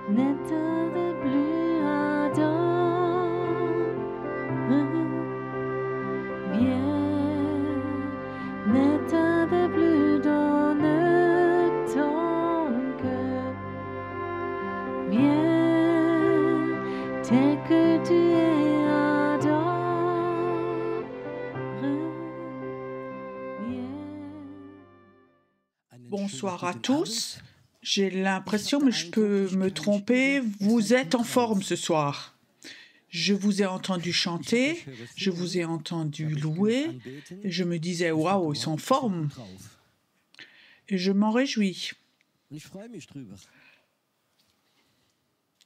N'attendez plus à viens, n'attendez plus dans ton cœur. Viens, tel que tu es adoré. Bonsoir à tous. J'ai l'impression, mais je peux me tromper, vous êtes en forme ce soir. Je vous ai entendu chanter, je vous ai entendu louer, et je me disais, waouh, ils sont en forme. Et je m'en réjouis.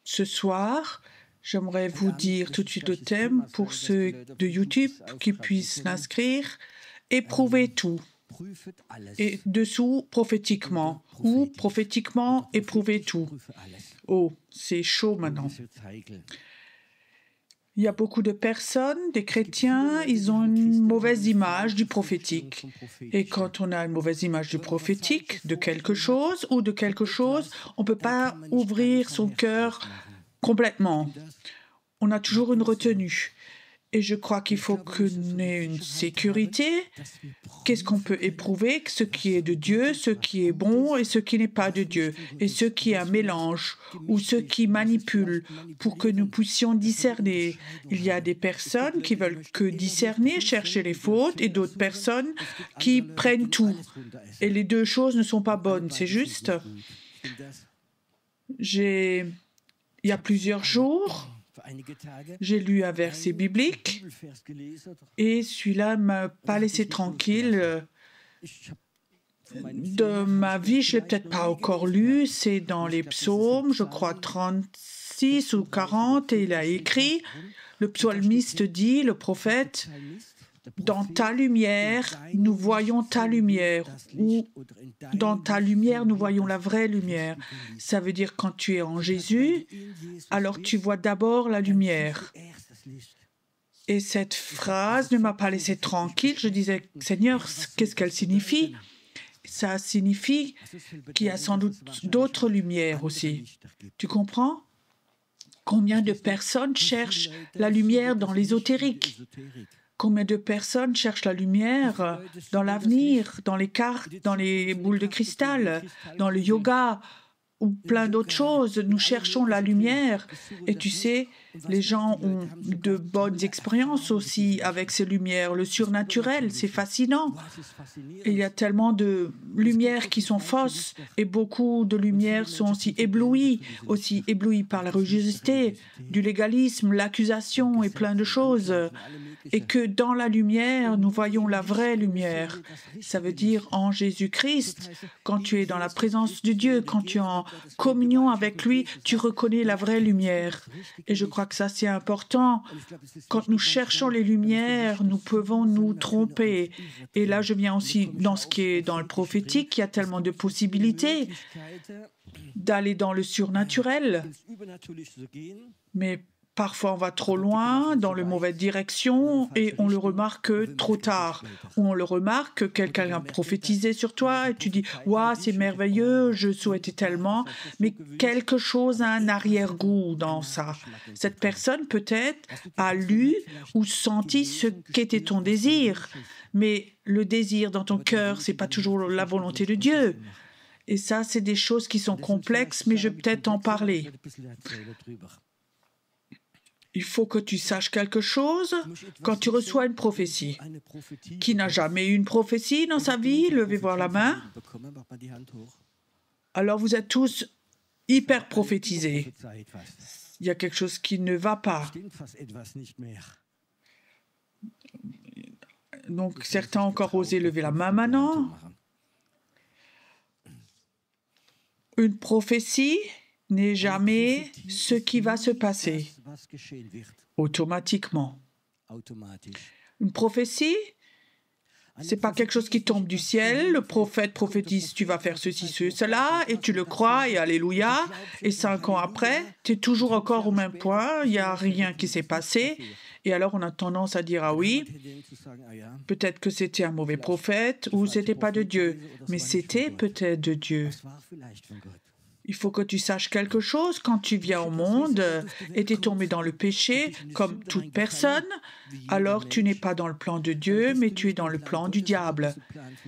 Ce soir, j'aimerais vous dire tout de suite le thème pour ceux de YouTube qui puissent l'inscrire. Éprouvez tout. Et dessous, prophétiquement. Ou prophétiquement, éprouvez tout. Oh, c'est chaud maintenant. Il y a beaucoup de personnes, des chrétiens, ils ont une mauvaise image du prophétique. Et quand on a une mauvaise image du prophétique, de quelque chose ou de quelque chose, on ne peut pas ouvrir son cœur complètement. On a toujours une retenue. Et je crois qu'il faut qu'on ait une sécurité. Qu'est-ce qu'on peut éprouver? Ce qui est de Dieu, ce qui est bon et ce qui n'est pas de Dieu. Et ce qui est un mélange ou ce qui manipule pour que nous puissions discerner. Il y a des personnes qui veulent que discerner, chercher les fautes et d'autres personnes qui prennent tout. Et les deux choses ne sont pas bonnes, c'est juste. Il y a plusieurs jours, j'ai lu un verset biblique et celui-là ne m'a pas laissé tranquille. De ma vie, je ne l'ai peut-être pas encore lu, c'est dans les psaumes, je crois 36 ou 40, et il a écrit, le psalmiste dit, le prophète, dans ta lumière, nous voyons ta lumière, ou dans ta lumière, nous voyons la vraie lumière. Ça veut dire quand tu es en Jésus, alors tu vois d'abord la lumière. Et cette phrase ne m'a pas laissé tranquille. Je disais, Seigneur, qu'est-ce qu'elle signifie? Ça signifie qu'il y a sans doute d'autres lumières aussi. Tu comprends? Combien de personnes cherchent la lumière dans l'ésotérique? Combien de personnes cherchent la lumière dans l'avenir, dans les cartes, dans les boules de cristal, dans le yoga ou plein d'autres choses? Nous cherchons la lumière. Et tu sais, les gens ont de bonnes expériences aussi avec ces lumières. Le surnaturel, c'est fascinant. Et il y a tellement de lumières qui sont fausses et beaucoup de lumières sont aussi éblouies par la religiosité, du légalisme, l'accusation et plein de choses. Et que dans la lumière, nous voyons la vraie lumière. Ça veut dire en Jésus-Christ, quand tu es dans la présence de Dieu, quand tu es en communion avec lui, tu reconnais la vraie lumière. Et je crois que ça, c'est important. Quand nous cherchons les lumières, nous pouvons nous tromper. Et là, je viens aussi dans ce qui est dans le prophétique, il y a tellement de possibilités d'aller dans le surnaturel. Mais parfois, on va trop loin, dans la mauvaise direction, et on le remarque trop tard. Ou on le remarque que quelqu'un a prophétisé sur toi, et tu dis « Waouh, c'est merveilleux, je souhaitais tellement », mais quelque chose a un arrière-goût dans ça. Cette personne, peut-être, a lu ou senti ce qu'était ton désir, mais le désir dans ton cœur, ce n'est pas toujours la volonté de Dieu. Et ça, c'est des choses qui sont complexes, mais je vais peut-être en parler. Il faut que tu saches quelque chose quand tu reçois une prophétie. Qui n'a jamais eu une prophétie dans sa vie? Levez voir la main. Alors vous êtes tous hyper prophétisés. Il y a quelque chose qui ne va pas. Donc certains ont encore osé lever la main maintenant. Une prophétie n'est jamais ce qui va se passer automatiquement. Une prophétie, ce n'est pas quelque chose qui tombe du ciel. Le prophète prophétise, tu vas faire ceci, cela, et tu le crois, et alléluia. Et 5 ans après, tu es toujours encore au même point, il n'y a rien qui s'est passé. Et alors, on a tendance à dire, ah oui, peut-être que c'était un mauvais prophète, ou c'était pas de Dieu. Mais c'était peut-être de Dieu. Il faut que tu saches quelque chose. Quand tu viens au monde et tu es tombé dans le péché, comme toute personne, alors tu n'es pas dans le plan de Dieu, mais tu es dans le plan du diable.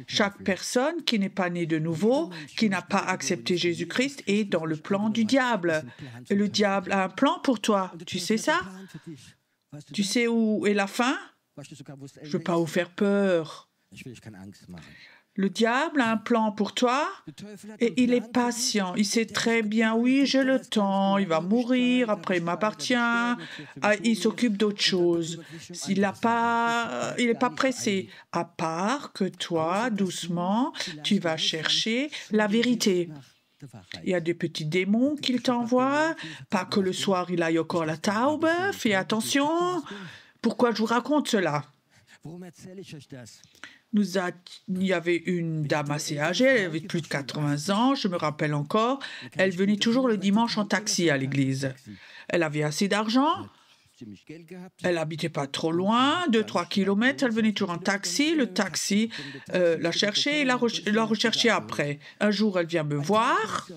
Chaque personne qui n'est pas née de nouveau, qui n'a pas accepté Jésus-Christ, est dans le plan du diable. Et le diable a un plan pour toi. Tu sais ça? Tu sais où est la fin? Je ne veux pas vous faire peur. Le diable a un plan pour toi et il est patient. Il sait très bien, oui, j'ai le temps, il va mourir, après il m'appartient. Il s'occupe d'autre chose. Il n'est pas pressé. À part que toi, doucement, tu vas chercher la vérité. Il y a des petits démons qu'il t'envoie. Pas que le soir, il aille encore à la taube. Fais attention. Pourquoi je vous raconte cela? Il y avait une dame assez âgée, elle avait plus de 80 ans, je me rappelle encore. Elle venait toujours le dimanche en taxi à l'église. Elle avait assez d'argent. Elle n'habitait pas trop loin, 2-3 kilomètres. Elle venait toujours en taxi. Le taxi la cherchait et la recherchait après. Un jour, elle vient me voir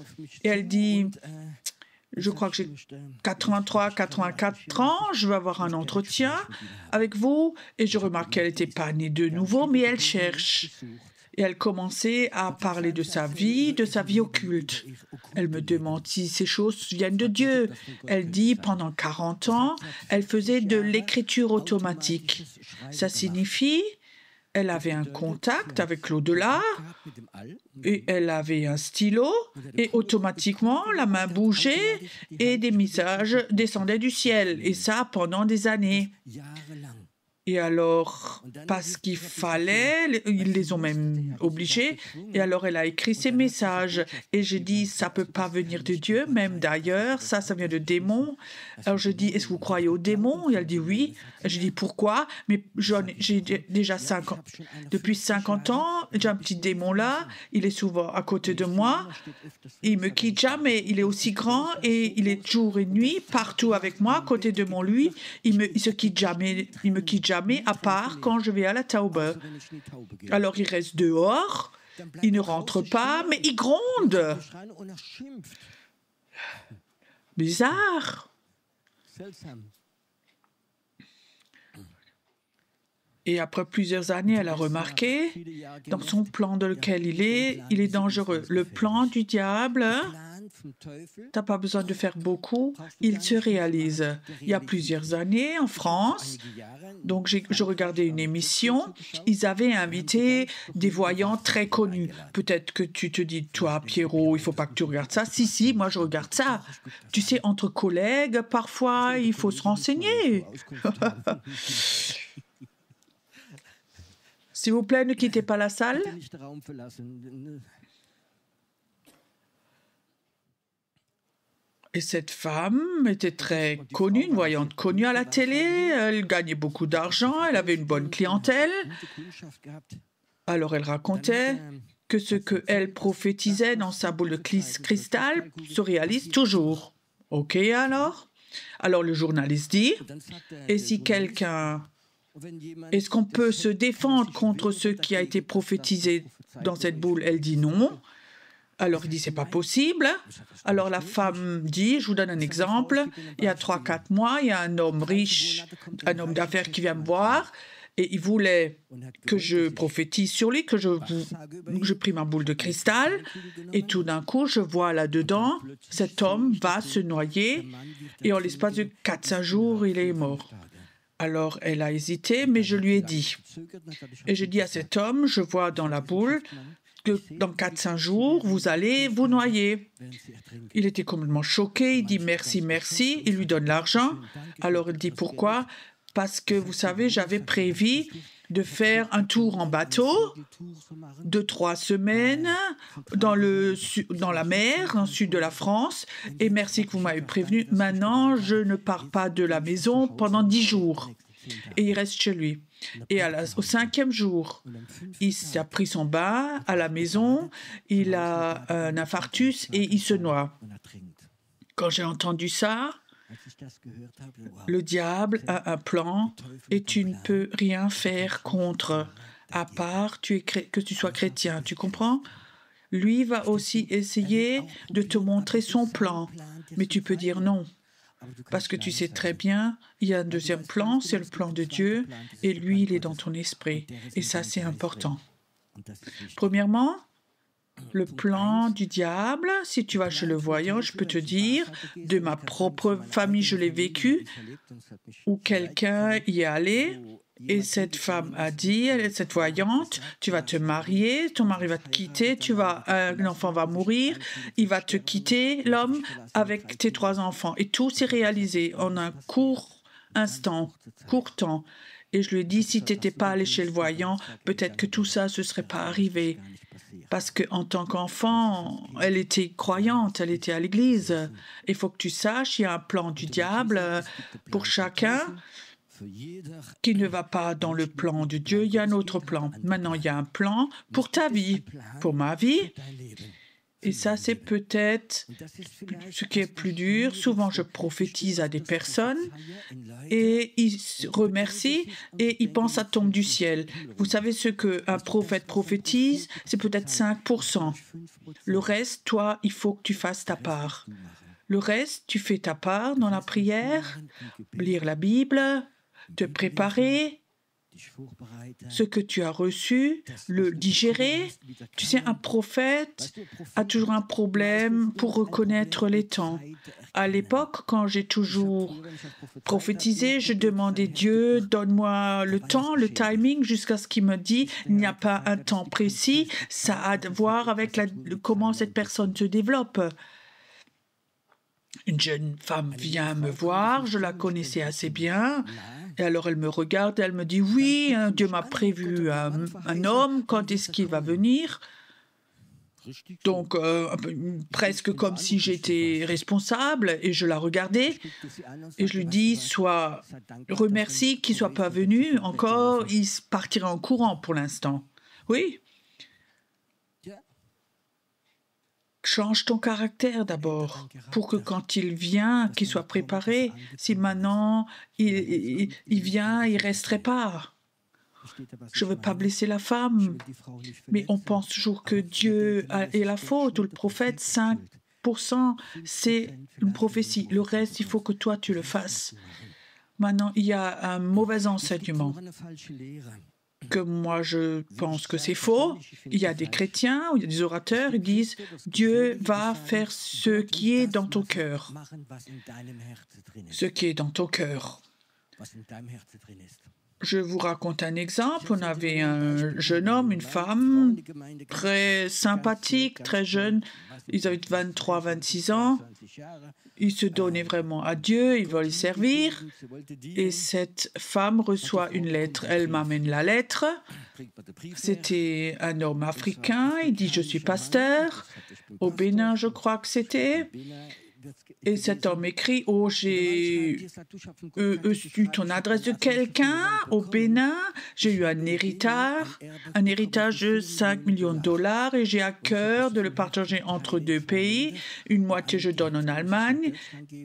et elle dit... Je crois que j'ai 83, 84 ans, je vais avoir un entretien avec vous. Et je remarque qu'elle n'était pas née de nouveau, mais elle cherche. Et elle commençait à parler de sa vie occulte. Elle me demande si ces choses viennent de Dieu. Elle dit, pendant 40 ans, elle faisait de l'écriture automatique. Ça signifie... Elle avait un contact avec l'au-delà et elle avait un stylo et automatiquement la main bougeait et des messages descendaient du ciel. Et ça pendant des années. Et alors, parce qu'il fallait, ils les ont même obligés, et alors elle a écrit ces messages. Et j'ai dit, ça ne peut pas venir de Dieu, même d'ailleurs, ça vient de démons. Alors je dis, est-ce que vous croyez aux démons? Et elle dit oui. J'ai dit, pourquoi? Mais j'ai déjà 50, depuis 50 ans, j'ai un petit démon là, il est souvent à côté de moi, il me quitte jamais, il est aussi grand et il est jour et nuit, partout avec moi, à côté de mon lui, il me quitte jamais, à part quand je vais à la taube. Alors il reste dehors, il ne rentre pas, mais il gronde. Bizarre. Et après plusieurs années, elle a remarqué, dans son plan dans lequel il est dangereux. Le plan du diable, tu n'as pas besoin de faire beaucoup, il se réalise. Il y a plusieurs années, en France, donc je regardais une émission, ils avaient invité des voyants très connus. Peut-être que tu te dis, toi, Pierrot, il ne faut pas que tu regardes ça. Si, moi, je regarde ça. Tu sais, entre collègues, parfois, il faut se renseigner. S'il vous plaît, ne quittez pas la salle. Et cette femme était très connue, une voyante connue à la télé. Elle gagnait beaucoup d'argent, elle avait une bonne clientèle. Alors elle racontait que ce qu'elle prophétisait dans sa boule de cristal se réalise toujours. OK alors? Alors le journaliste dit, et si quelqu'un... Est-ce qu'on peut se défendre contre ce qui a été prophétisé dans cette boule? Elle dit non. Alors il dit c'est pas possible. Alors la femme dit, je vous donne un exemple, il y a 3-4 mois, il y a un homme riche, un homme d'affaires qui vient me voir et il voulait que je prophétise sur lui, que je prie ma boule de cristal et tout d'un coup je vois là-dedans, cet homme va se noyer et en l'espace de 4-5 jours, il est mort. Alors, elle a hésité, mais je lui ai dit. Et j'ai dit à cet homme, je vois dans la boule que dans 4-5 jours, vous allez vous noyer. Il était complètement choqué, il dit merci, merci, il lui donne l'argent. Alors, il dit pourquoi? Parce que, vous savez, j'avais prévu de faire un tour en bateau de 3 semaines dans la mer, dans le sud de la France. Et merci que vous m'avez prévenu. Maintenant, je ne pars pas de la maison pendant 10 jours. Et il reste chez lui. Et au 5e jour, il a pris son bain à la maison, il a un infarctus et il se noie. Quand j'ai entendu ça, le diable a un plan et tu ne peux rien faire contre, à part que tu sois chrétien. Tu comprends? lui va aussi essayer de te montrer son plan. Mais tu peux dire non. Parce que tu sais très bien, il y a un deuxième plan, c'est le plan de Dieu, et lui, il est dans ton esprit. Et ça, c'est important. Premièrement, le plan du diable, si tu vas chez le voyant, je peux te dire, de ma propre famille, je l'ai vécu, où quelqu'un y est allé, et cette femme a dit, cette voyante, tu vas te marier, ton mari va te quitter, un enfant va mourir, il va te quitter, l'homme, avec tes 3 enfants. Et tout s'est réalisé en un court temps. Et je lui ai dit, si tu n'étais pas allé chez le voyant, peut-être que tout ça ne se serait pas arrivé. Parce qu'en tant qu'enfant, elle était croyante, elle était à l'église. Il faut que tu saches, il y a un plan du diable pour chacun qui ne va pas dans le plan de Dieu, il y a un autre plan. Maintenant, il y a un plan pour ta vie, pour ma vie. Et ça, c'est peut-être ce qui est plus dur. Souvent, je prophétise à des personnes et ils remercient et ils pensent à tombe du ciel. Vous savez ce qu'un prophète prophétise? C'est peut-être 5%. Le reste, toi, il faut que tu fasses ta part. Le reste, tu fais ta part dans la prière, lire la Bible, te préparer, ce que tu as reçu, le digérer. Tu sais, un prophète a toujours un problème pour reconnaître les temps. À l'époque, quand j'ai toujours prophétisé, je demandais Dieu, donne-moi le temps, le timing, jusqu'à ce qu'il me dise, il n'y a pas un temps précis, ça a à voir avec comment cette personne se développe. Une jeune femme vient me voir, je la connaissais assez bien, et alors elle me regarde, elle me dit, oui, Dieu m'a prévu un homme, quand est-ce qu'il va venir? Donc, presque comme si j'étais responsable, et je la regardais, et je lui dis, remercie qu'il ne soit pas venu encore, il partirait en courant pour l'instant. Oui. Change ton caractère d'abord, pour que quand il vient, qu'il soit préparé. Si maintenant il vient, il ne resterait pas. Je ne veux pas blesser la femme, mais on pense toujours que Dieu est la faute, ou le prophète, 5%, c'est une prophétie. Le reste, il faut que toi, tu le fasses. Maintenant, il y a un mauvais enseignement que moi je pense que c'est faux. Il y a des chrétiens, il y a des orateurs, ils disent Dieu va faire ce qui est dans ton cœur. Ce qui est dans ton cœur. Je vous raconte un exemple. On avait un jeune homme, une femme, très sympathique, très jeune. Ils avaient 23, 26 ans. Ils se donnaient vraiment à Dieu, ils veulent y servir. Et cette femme reçoit une lettre. Elle m'amène la lettre. C'était un homme africain. Il dit, je suis pasteur. Au Bénin, je crois que c'était. Et cet homme écrit, oh, j'ai eu ton adresse de quelqu'un au Bénin, j'ai eu un héritage de 5 millions de dollars et j'ai à cœur de le partager entre 2 pays. Une moitié je donne en Allemagne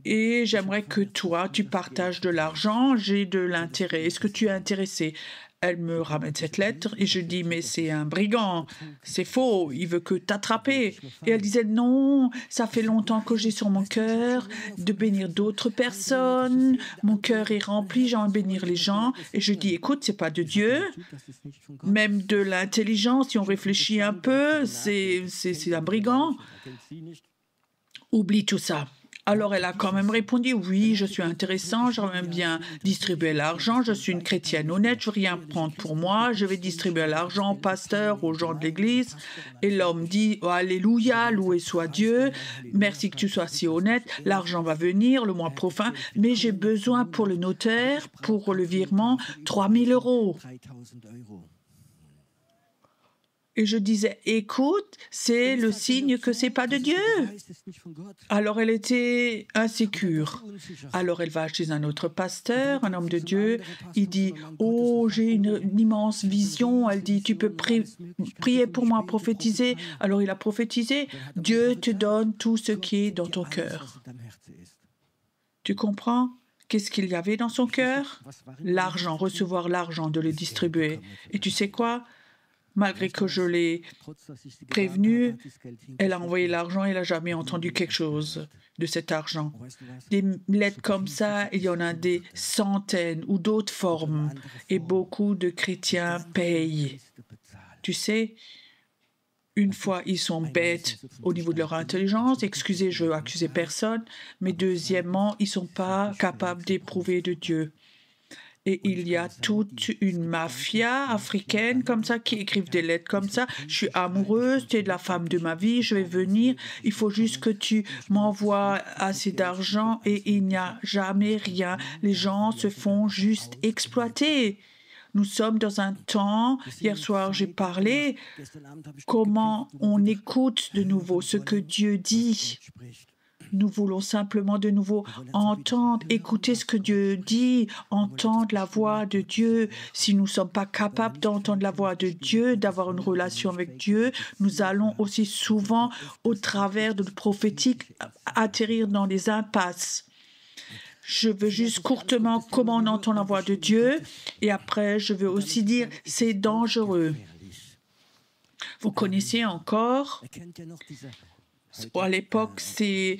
et j'aimerais que toi, tu partages de l'argent, j'ai de l'intérêt. Est-ce que tu es intéressé? Elle me ramène cette lettre et je dis, mais c'est un brigand, c'est faux, il veut que t'attraper. Et elle disait, non, ça fait longtemps que j'ai sur mon cœur de bénir d'autres personnes, mon cœur est rempli, j'ai envie de bénir les gens. Et je dis, écoute, c'est pas de Dieu, même de l'intelligence, si on réfléchit un peu, c'est un brigand. Oublie tout ça. Alors elle a quand même répondu, oui, je suis intéressant, j'aimerais bien distribuer l'argent, je suis une chrétienne honnête, je ne veux rien prendre pour moi, je vais distribuer l'argent au pasteur, aux gens de l'église. Et l'homme dit, oh, alléluia, loué soit Dieu, merci que tu sois si honnête, l'argent va venir le mois prochain, mais j'ai besoin pour le notaire, pour le virement, 3 000 €. Et je disais, écoute, c'est le signe que c'est pas de Dieu. Alors elle était insécure. Alors elle va chez un autre pasteur, un homme de Dieu. Il dit, oh, j'ai une immense vision. Elle dit, tu peux prier pour moi, prophétiser. Alors il a prophétisé. Dieu te donne tout ce qui est dans ton cœur. Tu comprends? Qu'est-ce qu'il y avait dans son cœur? L'argent, recevoir l'argent, de le distribuer. Et tu sais quoi? Malgré que je l'ai prévenue, elle a envoyé l'argent et elle n'a jamais entendu quelque chose de cet argent. Des lettres comme ça, il y en a des centaines ou d'autres formes et beaucoup de chrétiens payent. Tu sais, une fois, ils sont bêtes au niveau de leur intelligence. Excusez, je ne veux accuser personne. Mais deuxièmement, ils ne sont pas capables d'éprouver de Dieu. Et il y a toute une mafia africaine comme ça qui écrivent des lettres comme ça. Je suis amoureuse, tu es la femme de ma vie, je vais venir. Il faut juste que tu m'envoies assez d'argent et il n'y a jamais rien. Les gens se font juste exploiter. Nous sommes dans un temps, hier soir j'ai parlé, comment on écoute de nouveau ce que Dieu dit. Nous voulons simplement de nouveau entendre, écouter ce que Dieu dit, entendre la voix de Dieu. Si nous ne sommes pas capables d'entendre la voix de Dieu, d'avoir une relation avec Dieu, nous allons aussi souvent, au travers de prophétique, atterrir dans des impasses. Je veux juste courtement comment on entend la voix de Dieu et après je veux aussi dire c'est dangereux. Vous connaissez encore à l'époque ces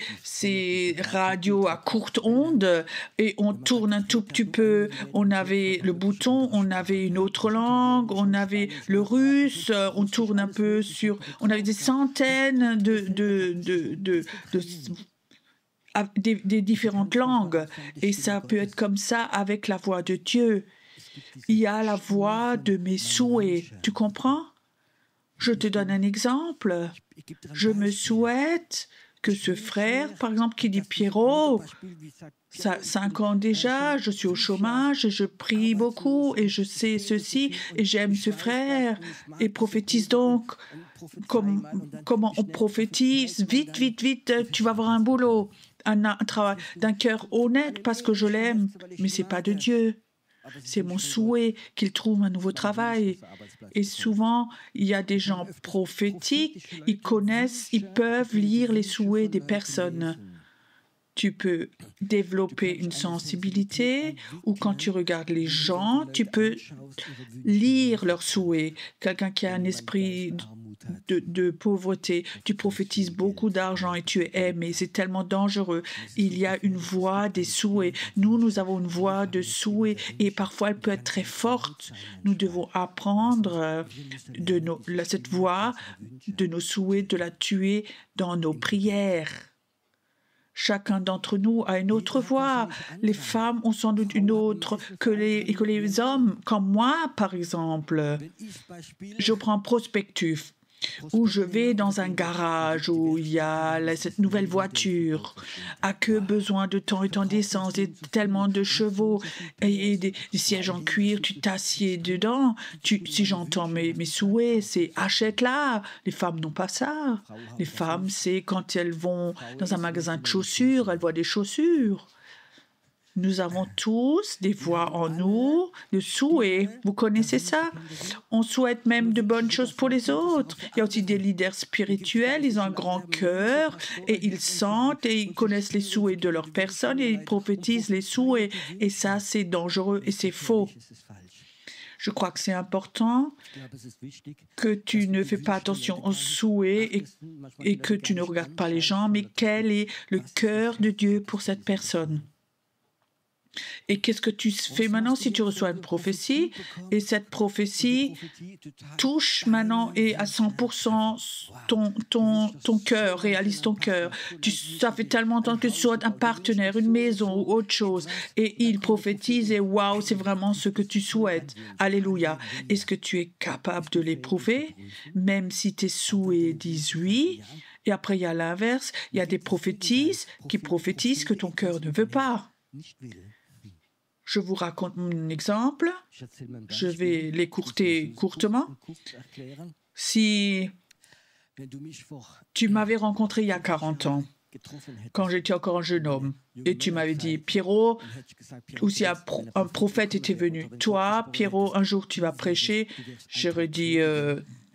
radios à courte onde et on tourne un tout petit peu, on avait le bouton, on avait une autre langue, on avait le russe, on tourne un peu sur, on avait des centaines des différentes langues et ça peut être comme ça avec la voix de Dieu. Il y a la voix de mes souhaits. Tu comprends? Je te donne un exemple. Je me souhaite que ce frère, par exemple, qui dit Pierrot, ça 5 ans déjà, je suis au chômage et je prie beaucoup et je sais ceci et j'aime ce frère et prophétise donc comment on prophétise vite, tu vas avoir un boulot, un travail d'un cœur honnête parce que je l'aime, mais c'est pas de Dieu. C'est mon souhait qu'il trouve un nouveau travail. Et souvent, il y a des gens prophétiques, ils connaissent, ils peuvent lire les souhaits des personnes. Tu peux développer une sensibilité ou quand tu regardes les gens, tu peux lire leurs souhaits. Quelqu'un qui a un esprit de pauvreté, tu prophétises beaucoup d'argent et tu es aimé, c'est tellement dangereux. Il y a une voix des souhaits. Nous avons une voix de souhaits et parfois elle peut être très forte. Nous devons apprendre cette voix de nos souhaits, de la tuer dans nos prières. Chacun d'entre nous a une autre voix. Les femmes ont sans doute une autre que les hommes, comme moi, par exemple. Je prends prospectus, où je vais dans un garage où il y a cette nouvelle voiture, a que besoin de tant et tant d'essence et tellement de chevaux et des sièges en cuir, tu t'assieds dedans. Si j'entends mes souhaits, c'est achète-la. Les femmes n'ont pas ça. Les femmes, c'est quand elles vont dans un magasin de chaussures, elles voient des chaussures. Nous avons tous des voix en nous, de souhaits. Vous connaissez ça? On souhaite même de bonnes choses pour les autres. Il y a aussi des leaders spirituels, ils ont un grand cœur et ils sentent et ils connaissent les souhaits de leur personne et ils prophétisent les souhaits. Et ça, c'est dangereux et c'est faux. Je crois que c'est important que tu ne fais pas attention aux souhaits et que tu ne regardes pas les gens, mais quel est le cœur de Dieu pour cette personne? Et qu'est-ce que tu fais maintenant si tu reçois une prophétie et cette prophétie touche maintenant et à 100% ton cœur, réalise ton cœur. Ça fait tellement longtemps que tu sois un partenaire, une maison ou autre chose et il prophétise et waouh, c'est vraiment ce que tu souhaites. Alléluia. Est-ce que tu es capable de l'éprouver même si tes souhaits disent oui? Et après, il y a l'inverse. Il y a des prophétises qui prophétisent que ton cœur ne veut pas. Je vous raconte un exemple. Je vais l'écourter courtement. Si tu m'avais rencontré il y a 40 ans, quand j'étais encore un jeune homme, et tu m'avais dit, Pierrot, ou si un prophète était venu, toi, Pierrot, un jour tu vas prêcher, j'aurais dit,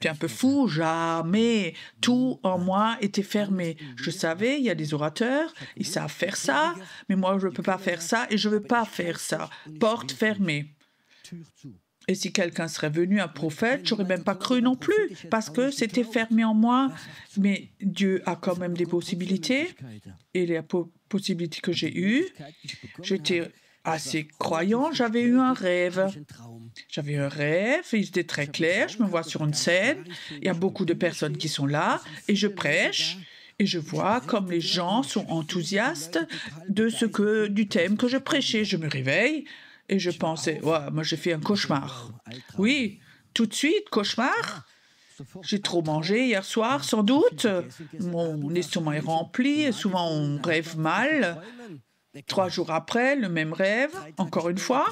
tu es un peu fou, jamais. Tout en moi était fermé. Je savais, il y a des orateurs, ils savent faire ça, mais moi je ne peux pas faire ça et je ne veux pas faire ça. Porte fermée. Et si quelqu'un serait venu, un prophète, j'aurais même pas cru non plus, parce que c'était fermé en moi. Mais Dieu a quand même des possibilités. Et les possibilités que j'ai eues, j'étais assez croyant, j'avais eu un rêve. J'avais un rêve, il était très clair, je me vois sur une scène, il y a beaucoup de personnes qui sont là, et je prêche, et je vois comme les gens sont enthousiastes du thème que je prêchais. Je me réveille, et je pensais, ouais, moi j'ai fait un cauchemar. Oui, tout de suite, cauchemar. J'ai trop mangé hier soir, sans doute. Mon estomac est rempli, et souvent on rêve mal. 3 jours après, le même rêve, encore une fois,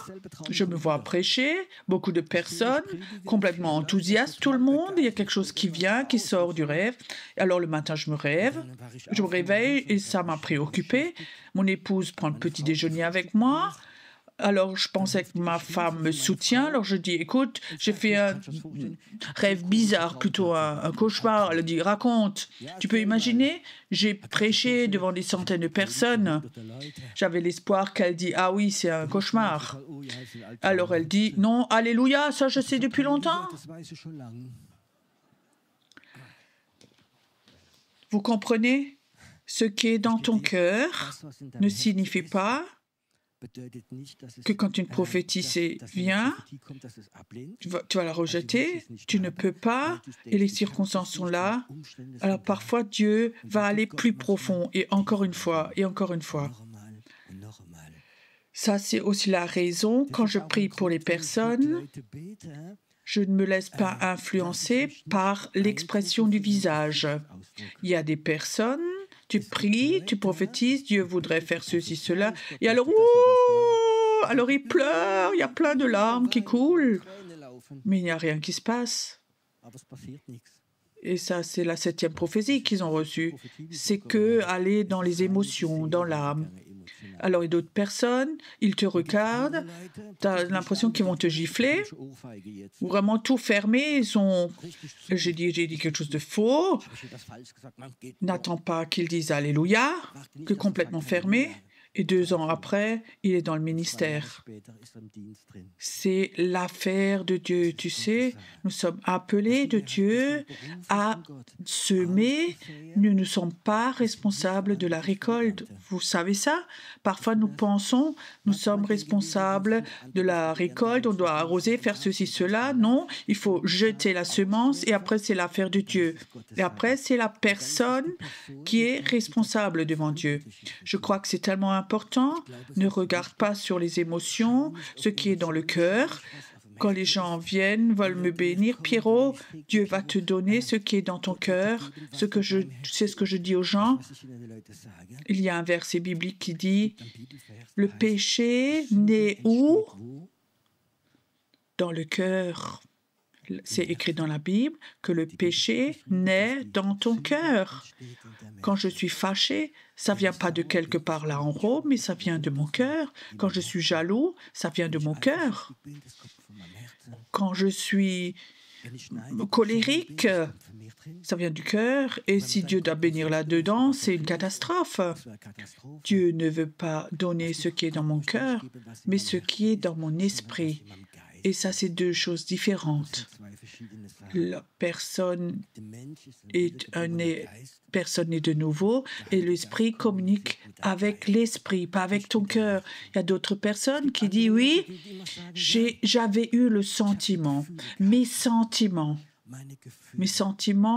je me vois prêcher, beaucoup de personnes, complètement enthousiastes, tout le monde, il y a quelque chose qui vient, qui sort du rêve. Alors le matin, je me réveille et ça m'a préoccupée. Mon épouse prend le petit déjeuner avec moi. Alors, je pensais que ma femme me soutient. Alors, je dis, écoute, j'ai fait un rêve bizarre, plutôt un cauchemar. Elle dit, raconte. Tu peux imaginer? J'ai prêché devant des centaines de personnes. J'avais l'espoir qu'elle dise, ah oui, c'est un cauchemar. Alors, elle dit, non, alléluia, ça je sais depuis longtemps. Vous comprenez? Ce qui est dans ton cœur ne signifie pas que quand une prophétie vient, tu vas la rejeter, tu ne peux pas, et les circonstances sont là. Alors parfois, Dieu va aller plus profond, et encore une fois, et encore une fois. Ça, c'est aussi la raison, quand je prie pour les personnes, je ne me laisse pas influencer par l'expression du visage. Il y a des personnes, tu pries, tu prophétises, Dieu voudrait faire ceci, cela, et alors, alors il pleure, il y a plein de larmes qui coulent, mais il n'y a rien qui se passe. Et ça, c'est la 7e prophétie qu'ils ont reçue. C'est que aller dans les émotions, dans l'âme. Alors, il y a d'autres personnes, ils te regardent, tu as l'impression qu'ils vont te gifler, ou vraiment tout fermé, j'ai dit quelque chose de faux, n'attends pas qu'ils disent Alléluia, que complètement fermé, et 2 ans après, il est dans le ministère. C'est l'affaire de Dieu, tu sais, nous sommes appelés de Dieu à semer, nous ne sommes pas responsables de la récolte. Vous savez ça? Parfois nous pensons, nous sommes responsables de la récolte, on doit arroser, faire ceci, cela. Non, il faut jeter la semence et après c'est l'affaire de Dieu. Et après c'est la personne qui est responsable devant Dieu. Je crois que c'est tellement important, ne regarde pas sur les émotions, ce qui est dans le cœur. Quand les gens viennent, veulent me bénir, Pierrot, Dieu va te donner ce qui est dans ton cœur, c'est ce que je dis aux gens. Il y a un verset biblique qui dit, le péché naît où? Dans le cœur. C'est écrit dans la Bible que le péché naît dans ton cœur. Quand je suis fâché, ça vient pas de quelque part là en haut, mais ça vient de mon cœur. Quand je suis jaloux, ça vient de mon cœur. Quand je suis colérique, ça vient du cœur. Et si Dieu doit bénir là-dedans, c'est une catastrophe. Dieu ne veut pas donner ce qui est dans mon cœur, mais ce qui est dans mon esprit. Et ça, c'est 2 choses différentes. La personne est de nouveau et l'esprit communique avec l'esprit, pas avec ton cœur. Il y a d'autres personnes qui disent, oui, j'avais eu le sentiment, mes sentiments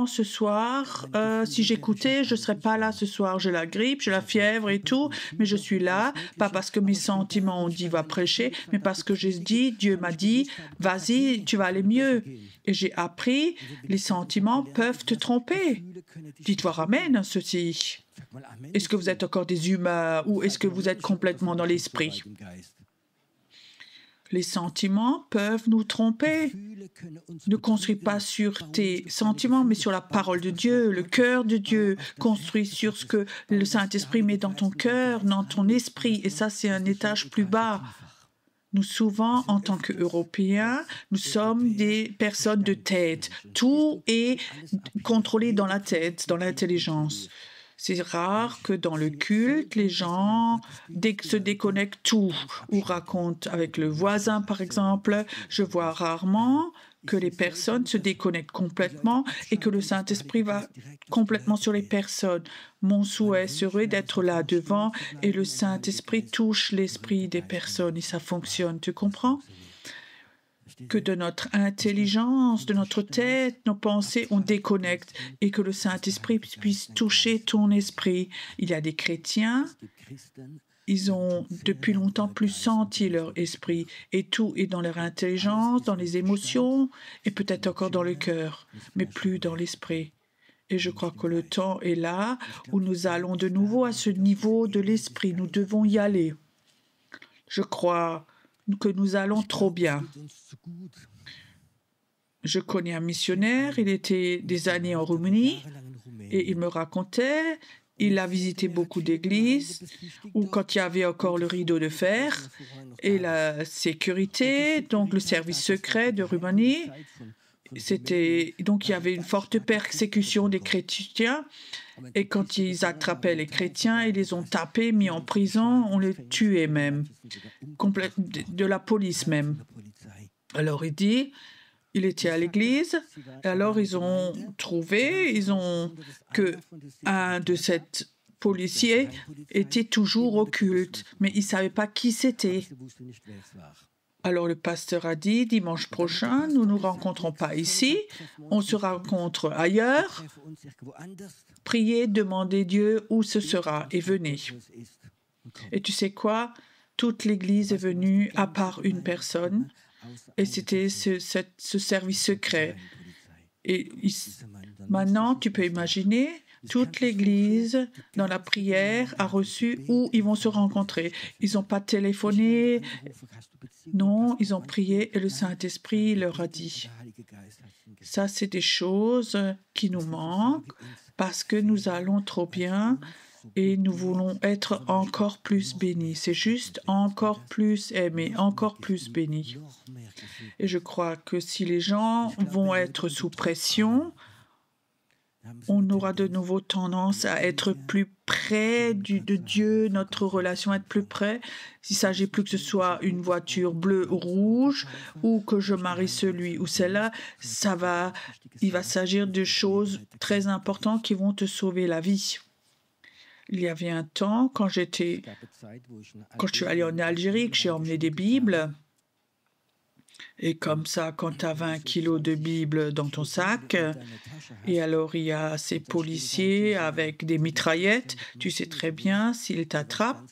ce soir, si j'écoutais, je ne serais pas là ce soir. J'ai la grippe, j'ai la fièvre et tout, mais je suis là, pas parce que mes sentiments ont dit va prêcher, mais parce que j'ai dit, Dieu m'a dit, vas-y, tu vas aller mieux. Et j'ai appris, les sentiments peuvent te tromper. Dites-moi amen à ceci. Est-ce que vous êtes encore des humains ou est-ce que vous êtes complètement dans l'esprit? Les sentiments peuvent nous tromper. Ne construis pas sur tes sentiments, mais sur la parole de Dieu, le cœur de Dieu. Construis sur ce que le Saint-Esprit met dans ton cœur, dans ton esprit. Et ça, c'est un étage plus bas. Nous, souvent, en tant qu'Européens, nous sommes des personnes de tête. Tout est contrôlé dans la tête, dans l'intelligence. C'est rare que dans le culte, les gens se déconnectent tout ou racontent avec le voisin, par exemple. Je vois rarement que les personnes se déconnectent complètement et que le Saint-Esprit va complètement sur les personnes. Mon souhait serait d'être là devant et le Saint-Esprit touche l'esprit des personnes et ça fonctionne. Tu comprends? Que de notre intelligence, de notre tête, nos pensées, on déconnecte et que le Saint-Esprit puisse toucher ton esprit. Il y a des chrétiens, ils ont depuis longtemps plus senti leur esprit et tout est dans leur intelligence, dans les émotions et peut-être encore dans le cœur, mais plus dans l'esprit. Et je crois que le temps est là où nous allons de nouveau à ce niveau de l'esprit. Nous devons y aller. Je crois que nous allons trop bien. Je connais un missionnaire, il était des années en Roumanie et il me racontait, il a visité beaucoup d'églises où quand il y avait encore le rideau de fer et la sécurité, donc le service secret de Roumanie, donc il y avait une forte persécution des chrétiens et quand ils attrapaient les chrétiens, ils les ont tapés, mis en prison, on les tuait même, de la police même. Alors il dit, il était à l'église, et alors ils ont trouvé, que un de ces policiers était toujours au culte, mais ils ne savaient pas qui c'était. Alors le pasteur a dit, dimanche prochain, nous ne nous rencontrons pas ici, on se rencontre ailleurs. Priez, demandez Dieu où ce sera et venez. Et tu sais quoi? Toute l'église est venue à part une personne et c'était ce service secret. Et maintenant, tu peux imaginer, toute l'église, dans la prière, a reçu où ils vont se rencontrer. Ils n'ont pas téléphoné, non, ils ont prié et le Saint-Esprit leur a dit. Ça, c'est des choses qui nous manquent parce que nous allons trop bien et nous voulons être encore plus bénis. C'est juste encore plus aimés, encore plus bénis. Et je crois que si les gens vont être sous pression, on aura de nouveau tendance à être plus près de Dieu, notre relation être plus près. S'il ne s'agit plus que ce soit une voiture bleue ou rouge, ou que je marie celui ou celle-là, il va s'agir de choses très importantes qui vont te sauver la vie. Il y avait un temps, quand je suis allé en Algérie, que j'ai emmené des Bibles, et comme ça, quand tu as 20 kilos de Bibles dans ton sac, et alors il y a ces policiers avec des mitraillettes, tu sais très bien, s'ils t'attrapent,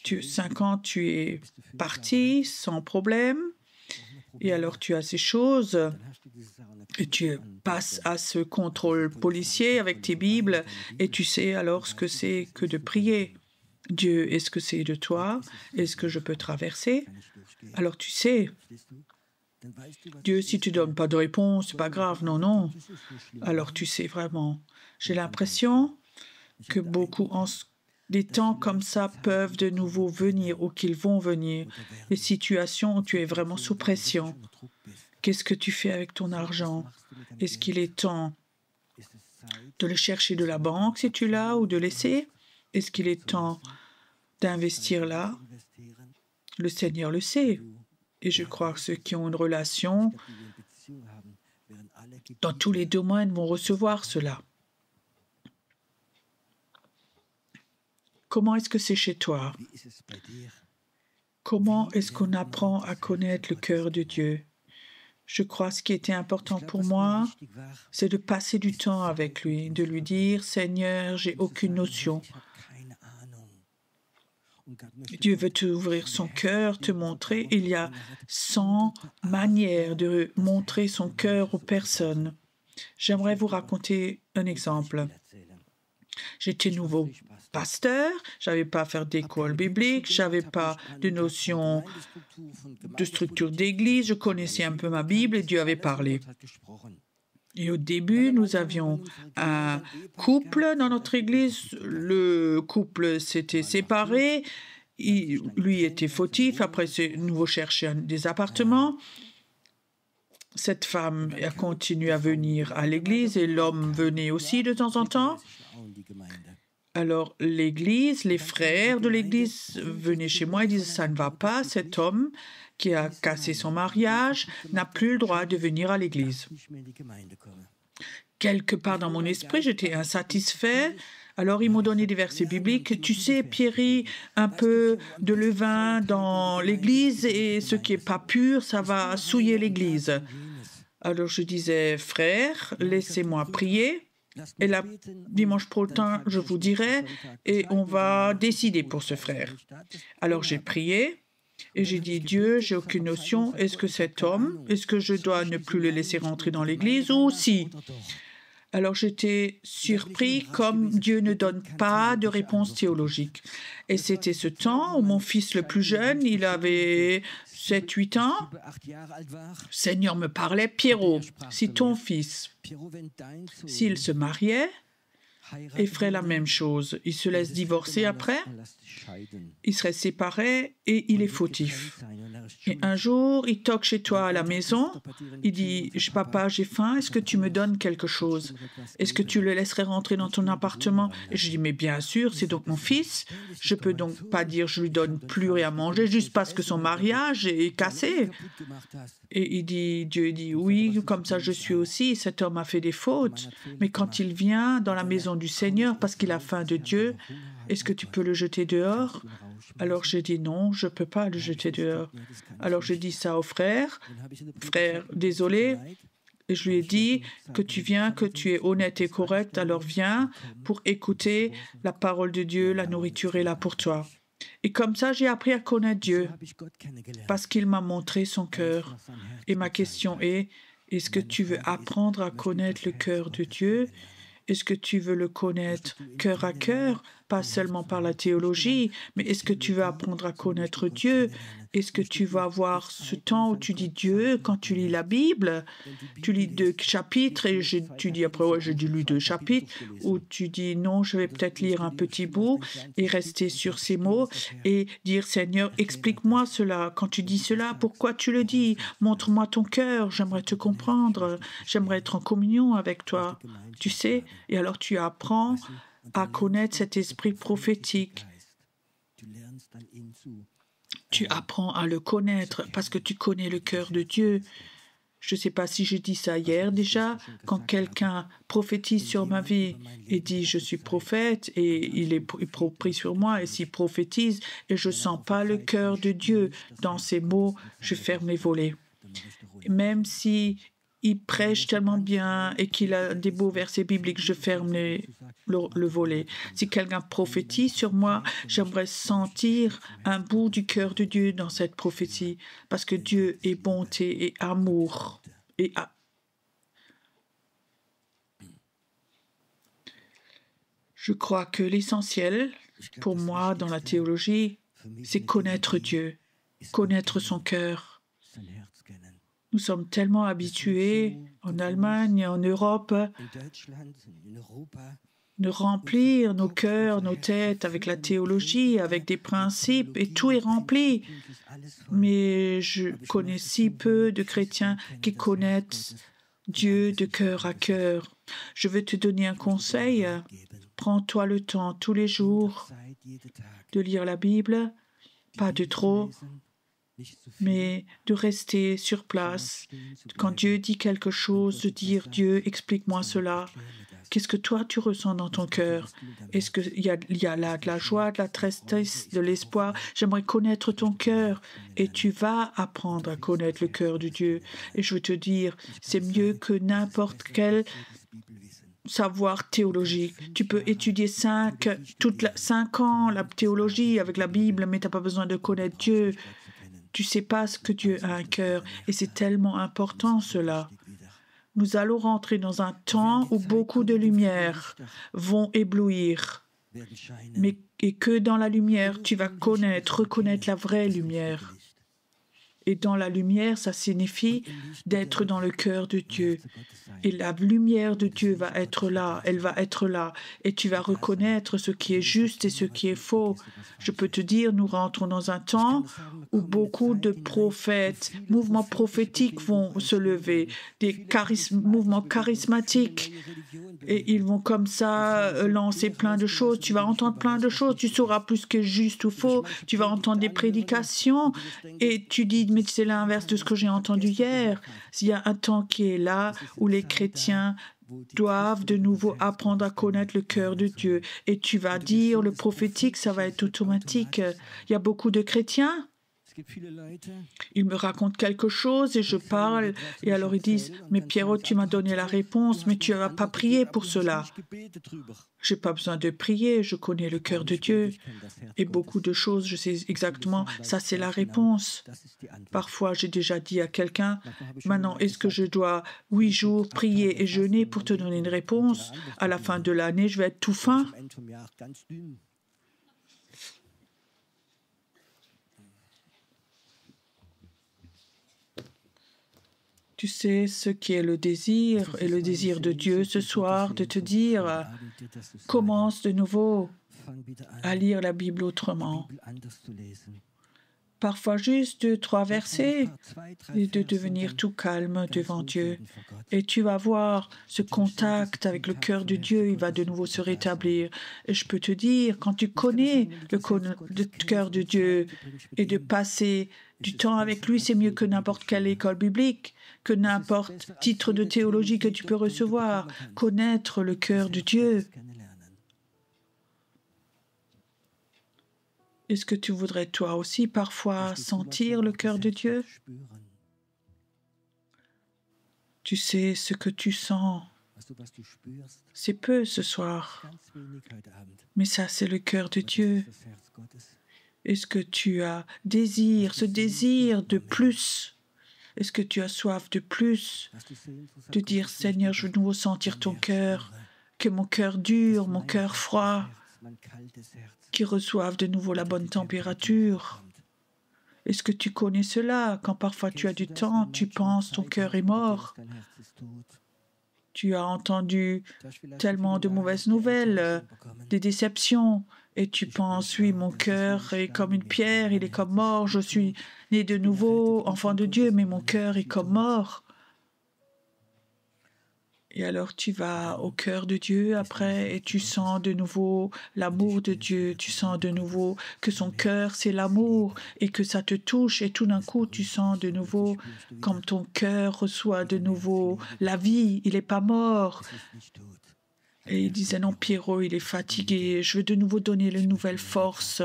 5 ans, tu es parti sans problème, et alors tu as ces choses, et tu passes à ce contrôle policier avec tes Bibles, et tu sais alors ce que c'est que de prier. Dieu, est-ce que c'est de toi? Est-ce que je peux traverser? Alors tu sais. Dieu, si tu ne donnes pas de réponse, c'est pas grave, non. Alors tu sais vraiment. J'ai l'impression que beaucoup, des temps comme ça peuvent de nouveau venir ou qu'ils vont venir. Les situations où tu es vraiment sous pression. Qu'est-ce que tu fais avec ton argent? Est-ce qu'il est temps de le chercher de la banque si tu l'as ou de laisser? Est-ce qu'il est temps d'investir là? Le Seigneur le sait. Et je crois que ceux qui ont une relation dans tous les domaines vont recevoir cela. Comment est-ce que c'est chez toi? Comment est-ce qu'on apprend à connaître le cœur de Dieu? Je crois que ce qui était important pour moi, c'est de passer du temps avec lui, de lui dire, Seigneur, j'ai aucune notion. Dieu veut t'ouvrir son cœur, te montrer. Il y a 100 manières de montrer son cœur aux personnes. J'aimerais vous raconter un exemple. J'étais nouveau pasteur, je n'avais pas à faire d'école biblique, je n'avais pas de notion de structure d'église, je connaissais un peu ma Bible et Dieu avait parlé. Et au début, nous avions un couple dans notre église. Le couple s'était séparé. Lui était fautif. Après, c'est nouveau chercher des appartements. Cette femme a continué à venir à l'église et l'homme venait aussi de temps en temps. Alors l'église, les frères de l'église venaient chez moi et disaient ça ne va pas, cet homme qui a cassé son mariage n'a plus le droit de venir à l'église. Quelque part dans mon esprit, j'étais insatisfait. Alors, ils m'ont donné des versets bibliques. Tu sais, Pierry, un peu de levain dans l'église et ce qui n'est pas pur, ça va souiller l'église. Alors, je disais, frère, laissez-moi prier. Et là, dimanche prochain, je vous dirai et on va décider pour ce frère. Alors, j'ai prié. Et j'ai dit, Dieu, j'ai aucune notion. Est-ce que cet homme, est-ce que je dois ne plus le laisser rentrer dans l'église ou si? Alors j'étais surpris comme Dieu ne donne pas de réponse théologique. Et c'était ce temps où mon fils le plus jeune, il avait 7-8 ans. Le Seigneur me parlait, Pierrot, si ton fils, s'il se mariait, et ferait la même chose, il se laisse divorcer après, il serait séparé et il est fautif. Et un jour, il toque chez toi à la maison, il dit « Papa, j'ai faim, est-ce que tu me donnes quelque chose? Est-ce que tu le laisserais rentrer dans ton appartement ?» Et je dis « Mais bien sûr, c'est donc mon fils, je peux donc pas dire je lui donne plus rien à manger juste parce que son mariage est cassé. » Et Dieu dit « Oui, comme ça je suis aussi, cet homme a fait des fautes, mais quand il vient dans la maison du Seigneur parce qu'il a faim de Dieu, est-ce que tu peux le jeter dehors? » Alors j'ai dit non, je ne peux pas le jeter dehors. Alors j'ai dit ça au frère, désolé, et je lui ai dit que tu viens, que tu es honnête et correct, alors viens pour écouter la parole de Dieu, la nourriture est là pour toi. Et comme ça, j'ai appris à connaître Dieu, parce qu'il m'a montré son cœur. Et ma question est, est-ce que tu veux apprendre à connaître le cœur de Dieu? Est-ce que tu veux le connaître cœur à cœur, pas seulement par la théologie, mais est-ce que tu veux apprendre à connaître Dieu? Est-ce que tu vas avoir ce temps où tu dis Dieu, quand tu lis la Bible, tu lis 2 chapitres et tu dis après, ouais, j'ai lu 2 chapitres, ou tu dis non, je vais peut-être lire un petit bout et rester sur ces mots et dire Seigneur, explique-moi cela. Quand tu dis cela, pourquoi tu le dis? Montre-moi ton cœur, j'aimerais te comprendre, j'aimerais être en communion avec toi. Tu sais, et alors tu apprends à connaître cet esprit prophétique. Tu apprends à le connaître parce que tu connais le cœur de Dier. Je ne sais pas si j'ai dit ça hier déjà, quand quelqu'un prophétise sur ma vie et dit « je suis prophète » et il prie sur moi et s'il prophétise et je ne sens pas le cœur de Dieu dans ces mots, je ferme les volets. Même si il prêche tellement bien et qu'il a des beaux versets bibliques, je ferme le volet. Si quelqu'un prophétise sur moi, j'aimerais sentir un bout du cœur de Dieu dans cette prophétie, parce que Dieu est bonté et amour. Je crois que l'essentiel pour moi dans la théologie, c'est connaître Dieu, connaître son cœur. Nous sommes tellement habitués, en Allemagne, en Europe, de remplir nos cœurs, nos têtes avec la théologie, avec des principes, et tout est rempli. Mais je connais si peu de chrétiens qui connaissent Dieu de cœur à cœur. Je veux te donner un conseil. Prends-toi le temps tous les jours de lire la Bible, pas de trop, mais de rester sur place. Quand Dieu dit quelque chose, de dire « Dieu, explique-moi cela ». Qu'est-ce que toi, tu ressens dans ton cœur? Est-ce qu'il y a là de la joie, de la tristesse, de l'espoir? J'aimerais connaître ton cœur et tu vas apprendre à connaître le cœur de Dieu. Et je veux te dire, c'est mieux que n'importe quel savoir théologique. Tu peux étudier 5 ans la théologie avec la Bible, mais tu n'as pas besoin de connaître Dieu. Tu ne sais pas ce que Dieu a un cœur et c'est tellement important cela. Nous allons rentrer dans un temps où beaucoup de lumières vont éblouir, et que dans la lumière, tu vas reconnaître la vraie lumière. Et dans la lumière, ça signifie d'être dans le cœur de Dieu. Et la lumière de Dieu va être là, elle va être là. Et tu vas reconnaître ce qui est juste et ce qui est faux. Je peux te dire, nous rentrons dans un temps où beaucoup de prophètes, mouvements prophétiques vont se lever, des mouvements charismatiques Et ils vont comme ça lancer plein de choses. Tu vas entendre plein de choses. Tu sauras plus ce qui est juste ou faux. Tu vas entendre des prédications et tu dis, mais c'est l'inverse de ce que j'ai entendu hier. Il y a un temps qui est là où les chrétiens doivent de nouveau apprendre à connaître le cœur de Dieu. Et tu vas dire, le prophétique, ça va être automatique. Il y a beaucoup de chrétiens. Ils me racontent quelque chose et je parle. Et alors ils disent, mais Pierrot, tu m'as donné la réponse, mais tu n'as pas prié pour cela. Je n'ai pas besoin de prier, je connais le cœur de Dieu. Et beaucoup de choses, je sais exactement, ça c'est la réponse. Parfois, j'ai déjà dit à quelqu'un, maintenant, est-ce que je dois 8 jours prier et jeûner pour te donner une réponse? À la fin de l'année, je vais être tout fin. Tu sais ce qui est le désir et le désir de Dieu ce soir, de te dire, commence de nouveau à lire la Bible autrement. Parfois juste 2, 3 versets et de devenir tout calme devant Dieu. Et tu vas voir ce contact avec le cœur de Dieu, il va de nouveau se rétablir. Et je peux te dire, quand tu connais le cœur de Dieu et de passer du temps avec lui, c'est mieux que n'importe quelle école biblique, que n'importe titre de théologie que tu peux recevoir. Connaître le cœur de Dieu. Est-ce que tu voudrais toi aussi parfois sentir le cœur de Dieu? Tu sais ce que tu sens. C'est peu ce soir. Mais ça, c'est le cœur de Dieu. Est-ce que tu as ce désir de plus? Est-ce que tu as soif de plus? De dire, Seigneur, je veux de nouveau sentir ton cœur, que mon cœur dur, mon cœur froid, qui reçoivent de nouveau la bonne température. Est-ce que tu connais cela? Quand parfois tu as du temps, tu penses ton cœur est mort. Tu as entendu tellement de mauvaises nouvelles, des déceptions, et tu penses, oui, mon cœur est comme une pierre, il est comme mort, je suis né de nouveau, enfant de Dieu, mais mon cœur est comme mort. Et alors tu vas au cœur de Dieu après et tu sens de nouveau l'amour de Dieu, tu sens de nouveau que son cœur c'est l'amour et que ça te touche et tout d'un coup tu sens de nouveau comme ton cœur reçoit de nouveau la vie, il n'est pas mort. Et il disait non, Pierrot, il est fatigué, je veux de nouveau donner une nouvelle force.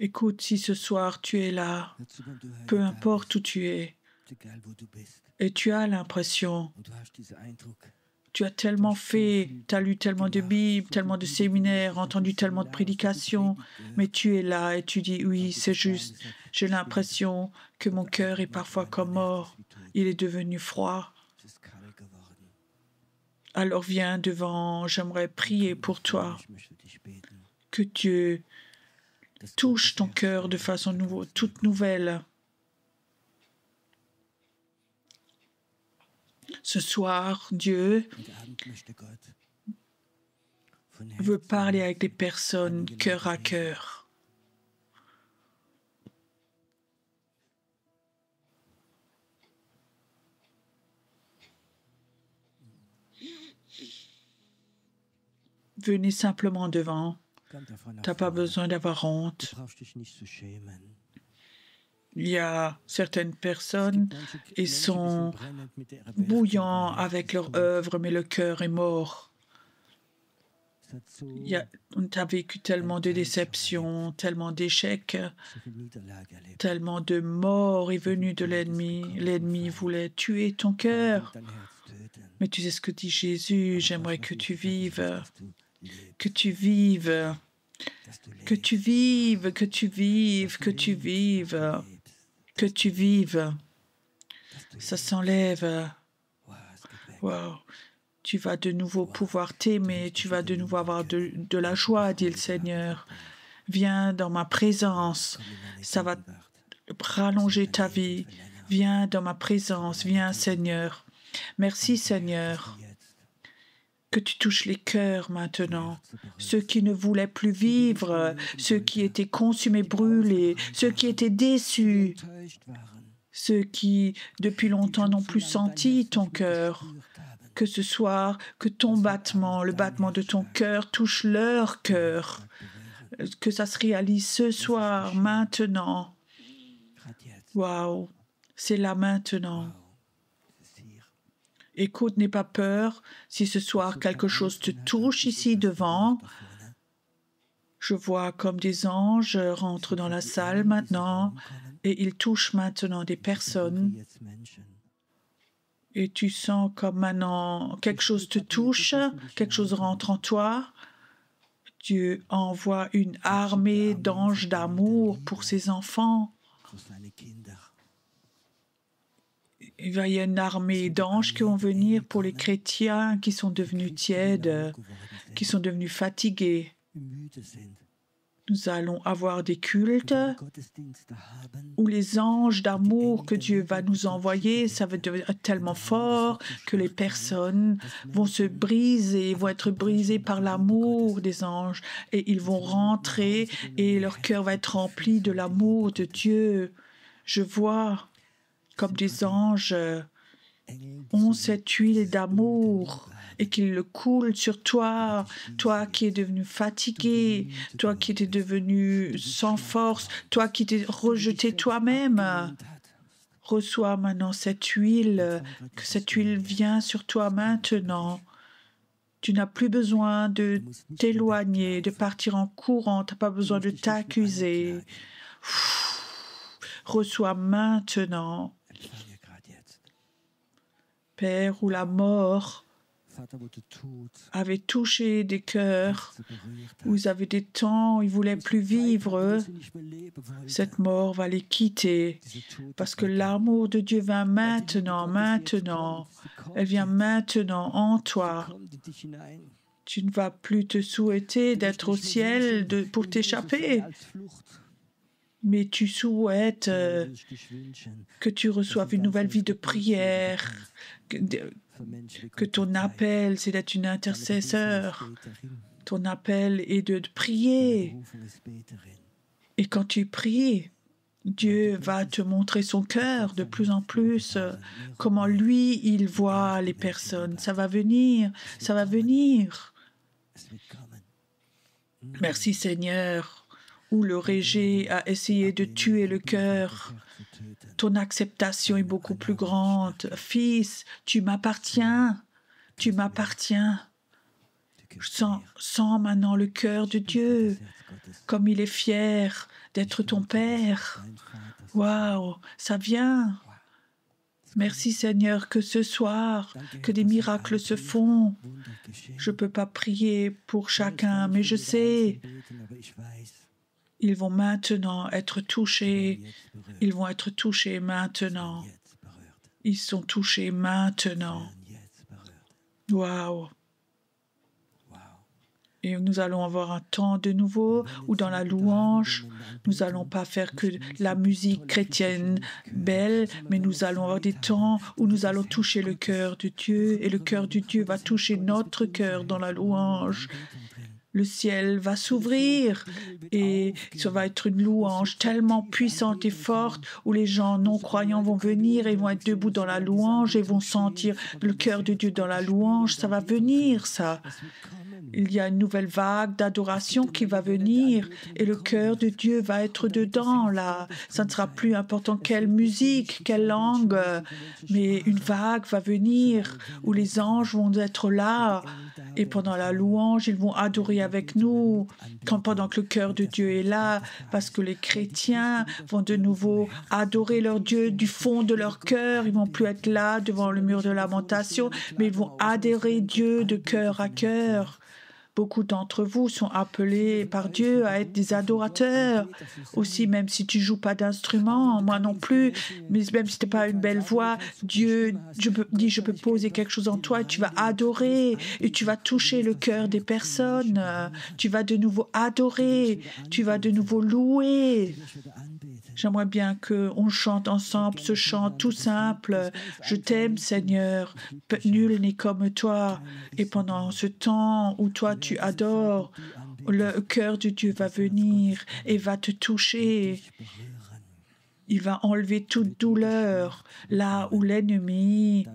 Écoute, si ce soir tu es là, peu importe où tu es, et tu as l'impression, tu as tellement fait, tu as lu tellement de Bibles, tellement de séminaires, entendu tellement de prédications, mais tu es là et tu dis, oui, c'est juste, j'ai l'impression que mon cœur est parfois comme mort, il est devenu froid. Alors viens devant, j'aimerais prier pour toi, que Dieu touche ton cœur de façon toute nouvelle. Ce soir, Dieu veut parler avec des personnes cœur à cœur. Venez simplement devant. Tu n'as pas besoin d'avoir honte. Il y a certaines personnes, ils sont bouillants avec leur œuvre, mais le cœur est mort. On a vécu tellement de déceptions, tellement d'échecs, tellement de morts est venue de l'ennemi. L'ennemi voulait tuer ton cœur. Mais tu sais ce que dit Jésus, j'aimerais que tu vives. Que tu vives, que tu vives, que tu vives, que tu vives, que tu vives. Ça s'enlève. Wow. Tu vas de nouveau pouvoir t'aimer, tu vas de nouveau avoir de la joie, dit le Seigneur. Viens dans ma présence, ça va rallonger ta vie. Viens dans ma présence, viens Seigneur. Merci Seigneur. Que tu touches les cœurs maintenant, ceux qui ne voulaient plus vivre, ceux qui étaient consumés, brûlés, ceux qui étaient déçus, ceux qui depuis longtemps n'ont plus senti ton cœur, que ce soir, que ton battement, le battement de ton cœur touche leur cœur, que ça se réalise ce soir, maintenant. Waouh, c'est là maintenant. Écoute, n'aie pas peur. Si ce soir quelque chose te touche ici devant, je vois comme des anges rentrent dans la salle maintenant et ils touchent maintenant des personnes. Et tu sens comme maintenant quelque chose te touche, quelque chose rentre en toi. Dieu envoie une armée d'anges d'amour pour ses enfants. Il va y avoir une armée d'anges qui vont venir pour les chrétiens qui sont devenus tièdes, qui sont devenus fatigués. Nous allons avoir des cultes où les anges d'amour que Dieu va nous envoyer, ça va devenir tellement fort que les personnes vont se briser, vont être brisées par l'amour des anges et ils vont rentrer et leur cœur va être rempli de l'amour de Dieu. Je vois comme des anges ont cette huile d'amour et qu'il le coule sur toi, toi qui es devenu fatigué, toi qui étais devenu sans force, toi qui t'es rejeté toi-même. Reçois maintenant cette huile, que cette huile vient sur toi maintenant. Tu n'as plus besoin de t'éloigner, de partir en courant, tu n'as pas besoin de t'accuser. Reçois maintenant. Père, où la mort avait touché des cœurs, où ils avaient des temps où ils ne voulaient plus vivre, cette mort va les quitter, parce que l'amour de Dieu vient maintenant, maintenant. Elle vient maintenant en toi. Tu ne vas plus te souhaiter d'être au ciel pour t'échapper. Mais tu souhaites que tu reçoives une nouvelle vie de prière, que ton appel, c'est d'être une intercesseur. Ton appel est de prier. Et quand tu pries, Dieu va te montrer son cœur de plus en plus, comment lui, il voit les personnes. Ça va venir, ça va venir. Merci Seigneur. Où le rejet a essayé de tuer le cœur. Ton acceptation est beaucoup plus grande. Fils, tu m'appartiens. Tu m'appartiens. Sens maintenant le cœur de Dieu, comme il est fier d'être ton Père. Waouh, ça vient. Merci Seigneur que ce soir, que des miracles se font. Je ne peux pas prier pour chacun, mais je sais. Ils vont maintenant être touchés. Ils vont être touchés maintenant. Ils sont touchés maintenant. Waouh! Et nous allons avoir un temps de nouveau où dans la louange, nous n'allons pas faire que la musique chrétienne belle, mais nous allons avoir des temps où nous allons toucher le cœur de Dieu et le cœur de Dieu va toucher notre cœur dans la louange. Le ciel va s'ouvrir et ça va être une louange tellement puissante et forte où les gens non-croyants vont venir et vont être debout dans la louange et vont sentir le cœur de Dieu dans la louange. Ça va venir, ça. Il y a une nouvelle vague d'adoration qui va venir et le cœur de Dieu va être dedans, là. Ça ne sera plus important quelle musique, quelle langue, mais une vague va venir où les anges vont être là et pendant la louange, ils vont adorer avec nous pendant que le cœur de Dieu est là, parce que les chrétiens vont de nouveau adorer leur Dieu du fond de leur cœur. Ils vont plus être là devant le mur de lamentation, mais ils vont adorer Dieu de cœur à cœur. Beaucoup d'entre vous sont appelés par Dieu à être des adorateurs. Aussi, même si tu ne joues pas d'instrument, moi non plus, mais même si tu n'as pas une belle voix, Dieu je peux poser quelque chose en toi et tu vas adorer et tu vas toucher le cœur des personnes. Tu vas de nouveau adorer, tu vas de nouveau louer. J'aimerais bien qu'on chante ensemble ce chant tout simple. Je t'aime, Seigneur. Nul n'est comme toi. Et pendant ce temps où toi tu adores, le cœur de Dieu va venir et va te toucher. Il va enlever toute douleur, là où l'ennemi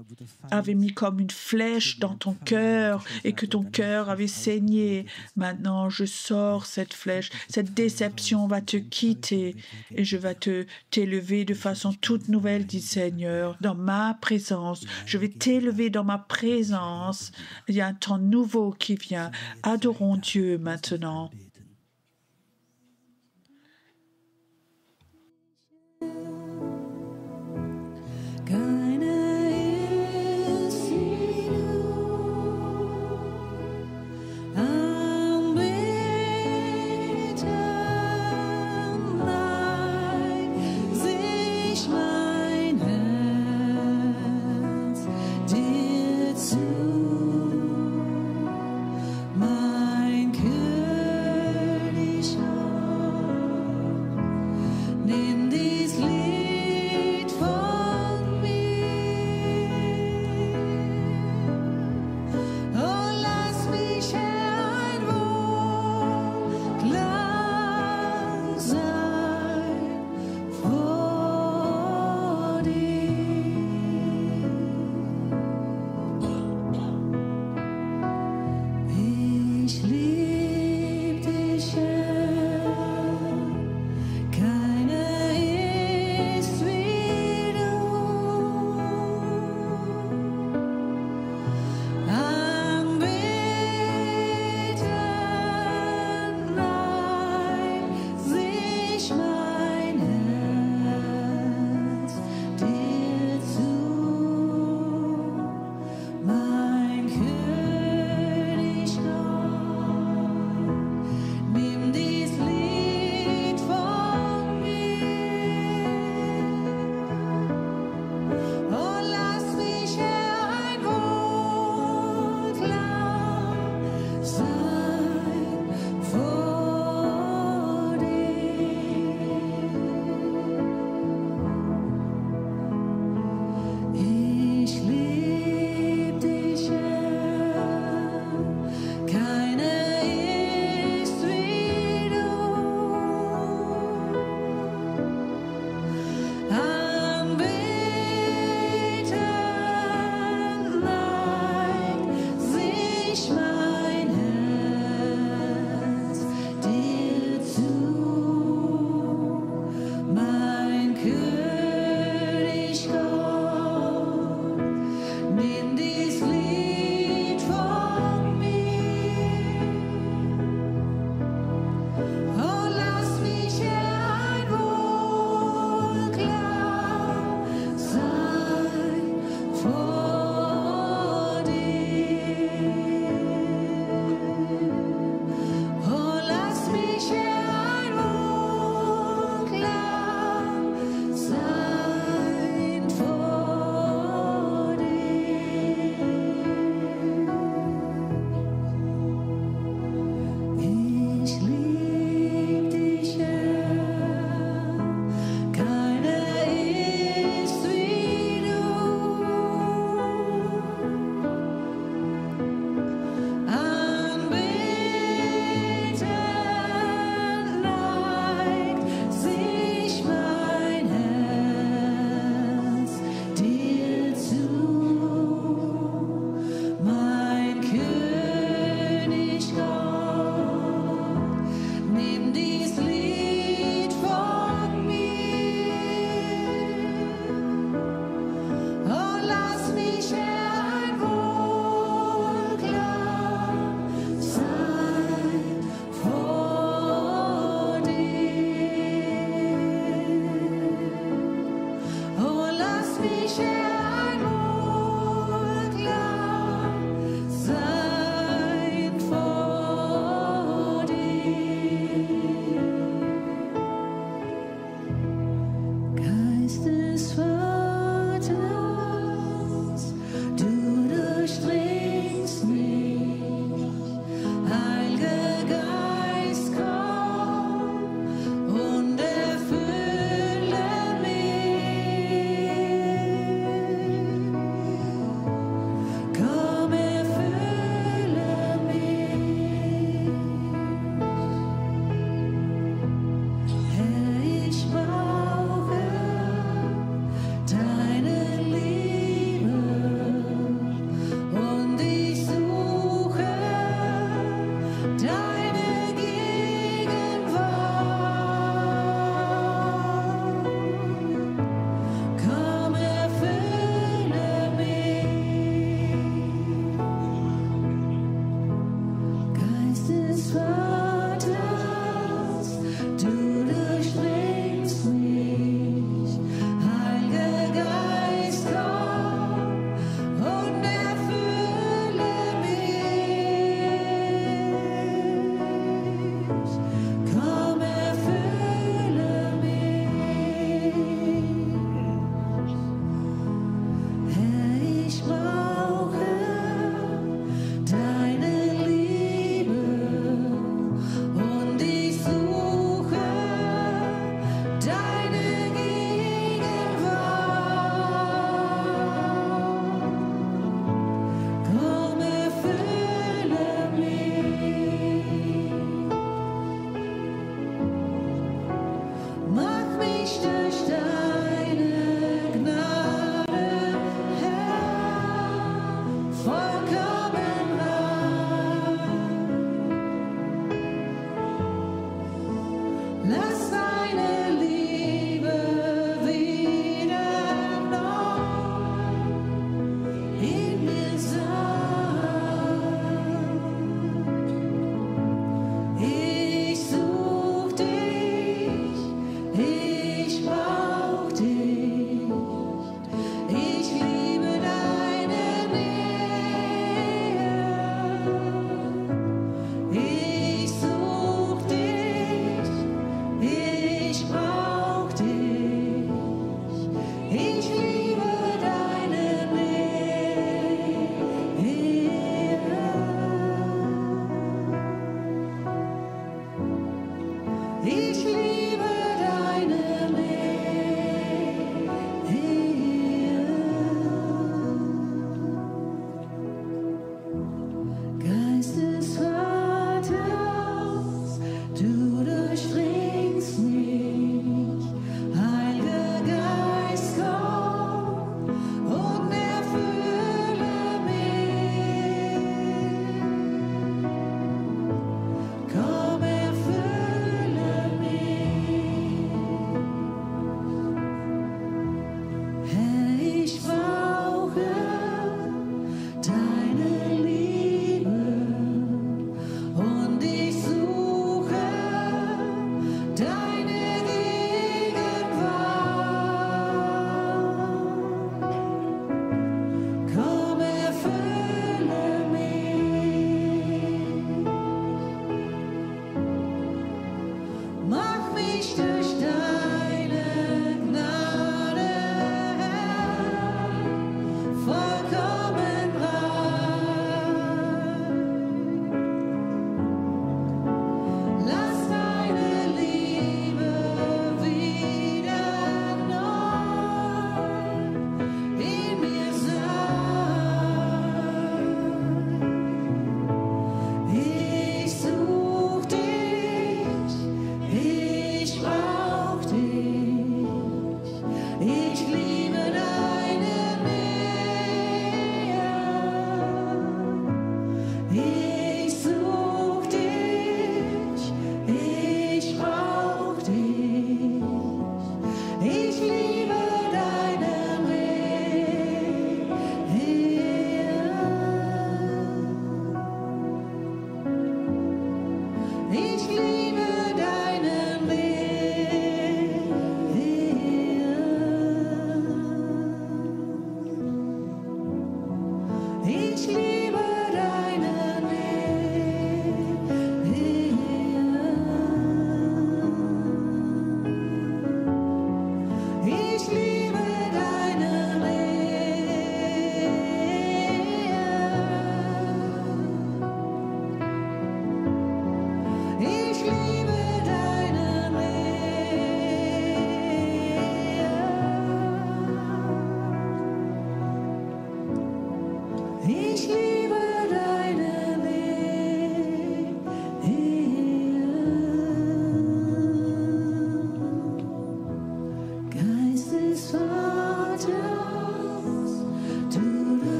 avait mis comme une flèche dans ton cœur et que ton cœur avait saigné. Maintenant, je sors cette flèche. Cette déception va te quitter et je vais t'élever de façon toute nouvelle, dit Seigneur, dans ma présence. Je vais t'élever dans ma présence. Il y a un temps nouveau qui vient. Adorons Dieu maintenant. Mein König.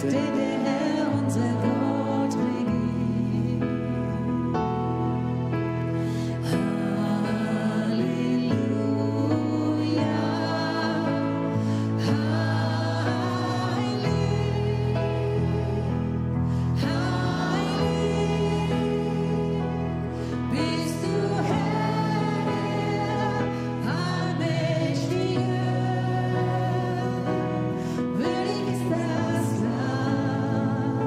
denn der Herr unser Gott regiert. Halleluja, heilig, heilig bist du, Herr, allmächtiger. Würdig ist das Lamm,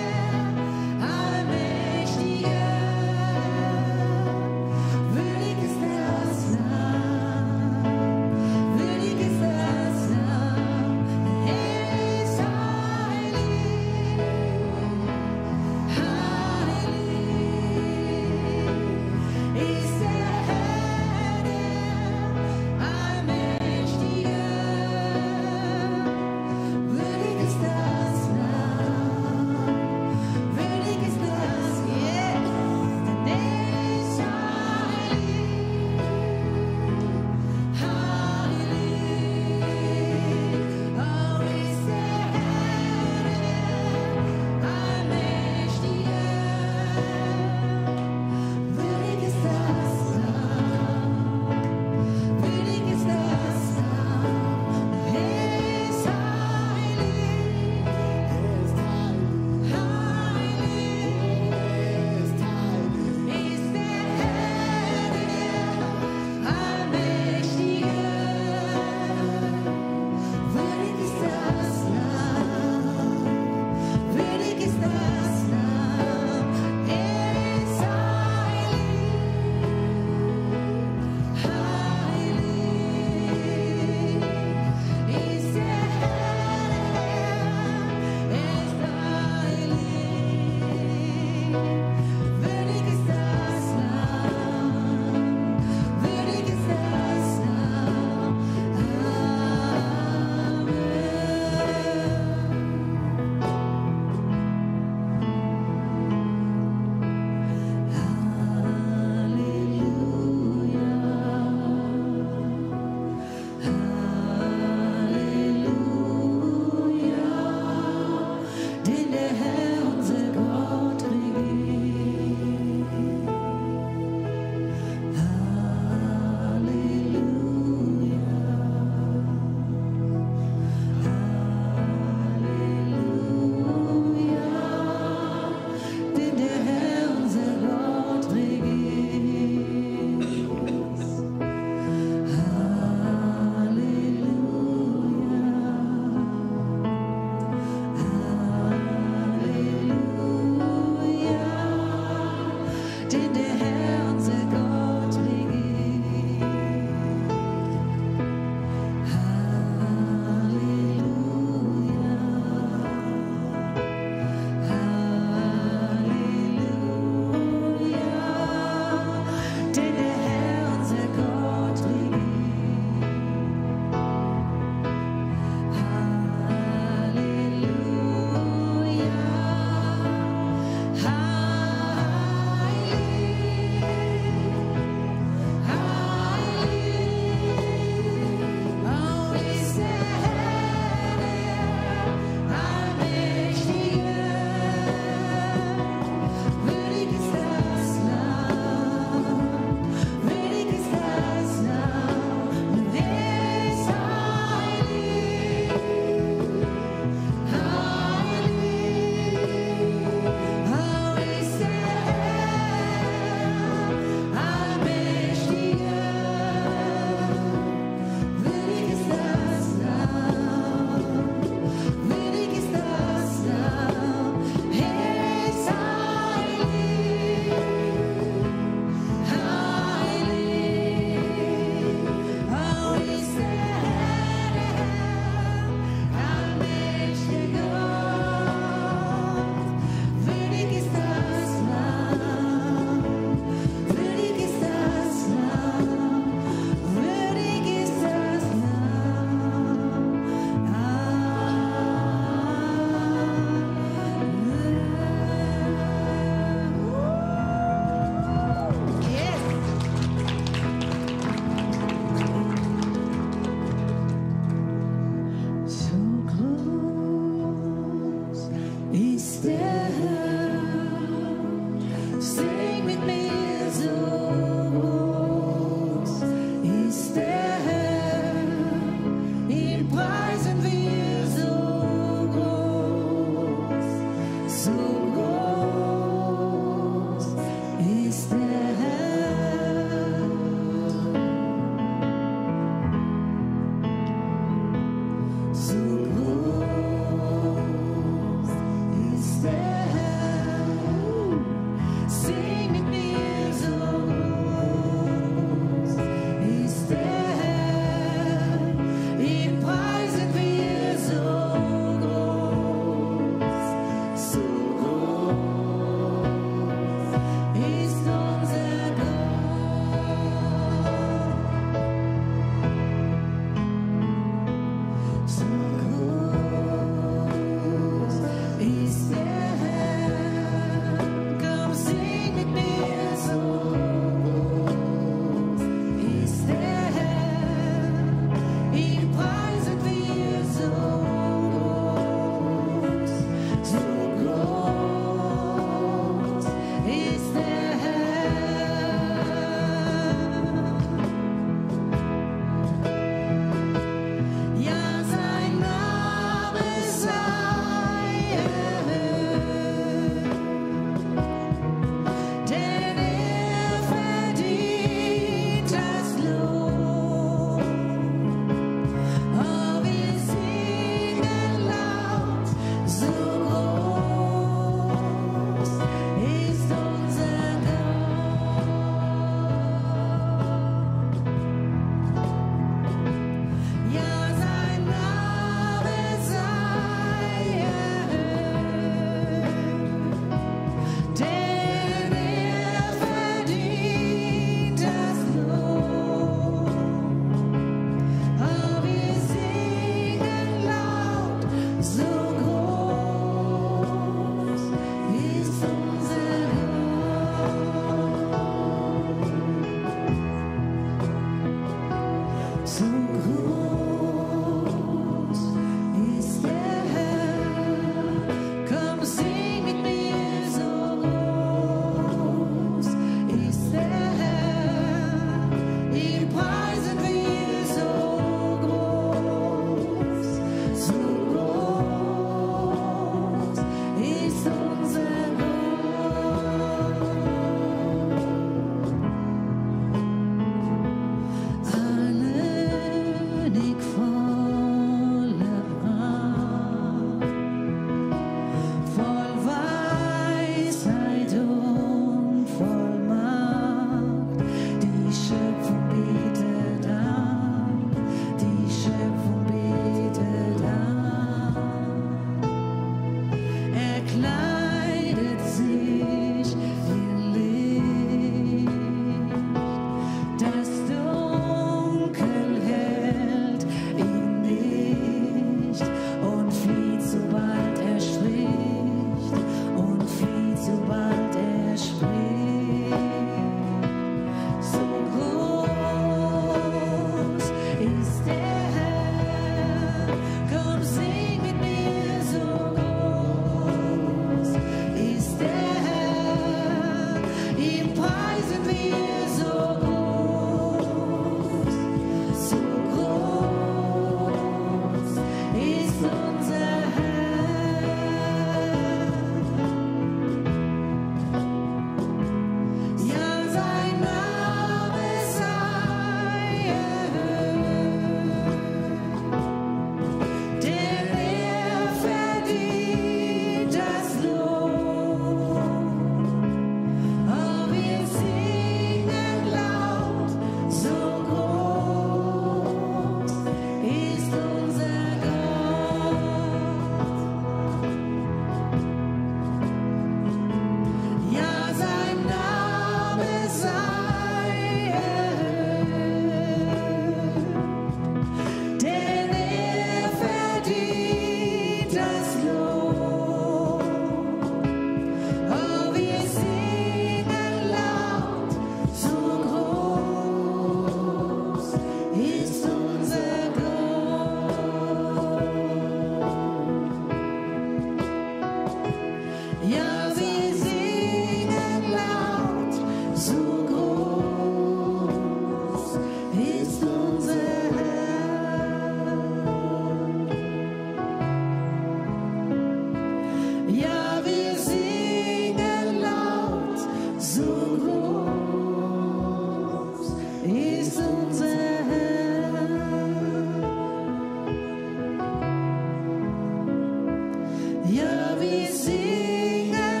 Ja, wir singen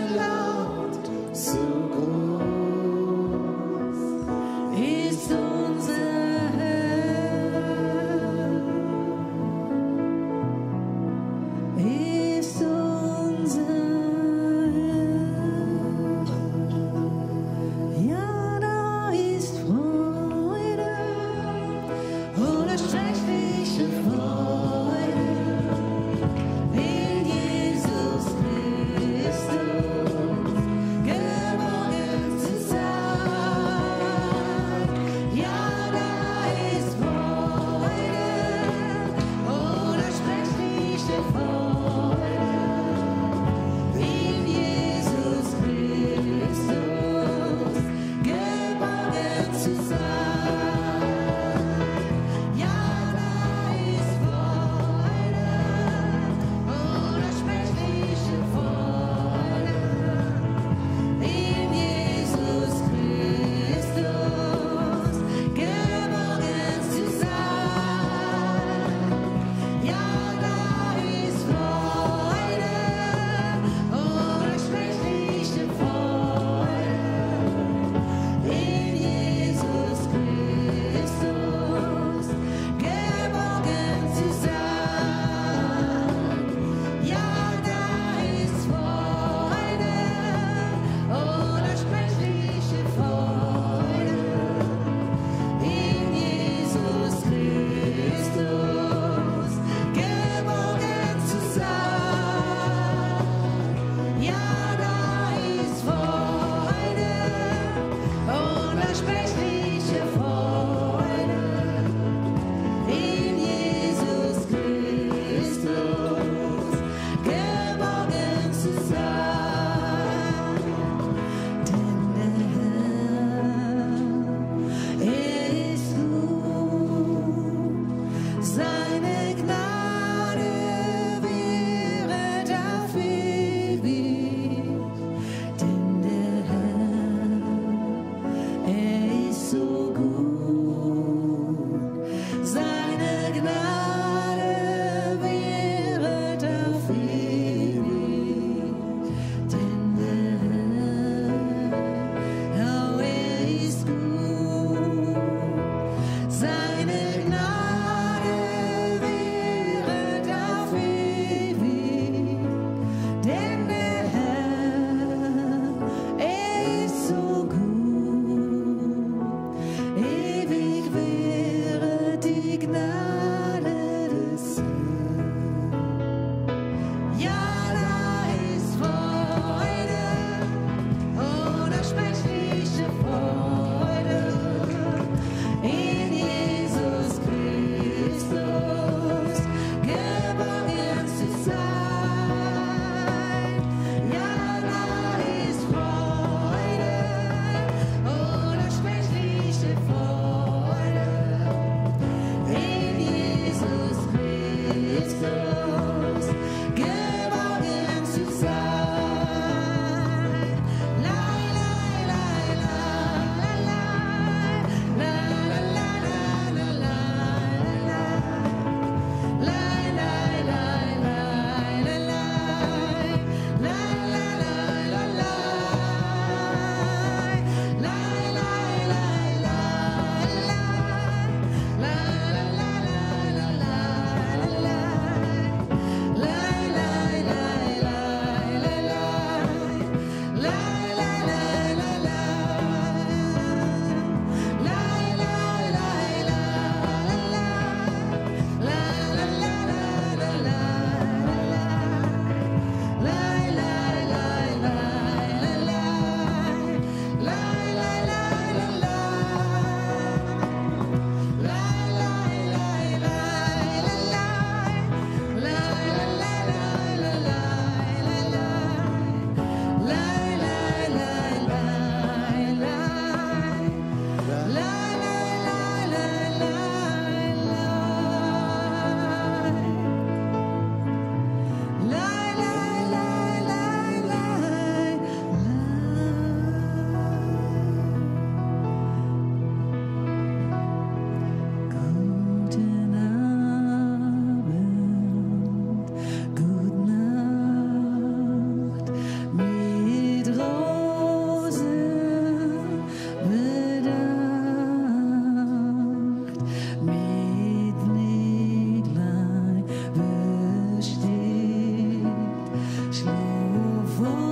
Oh,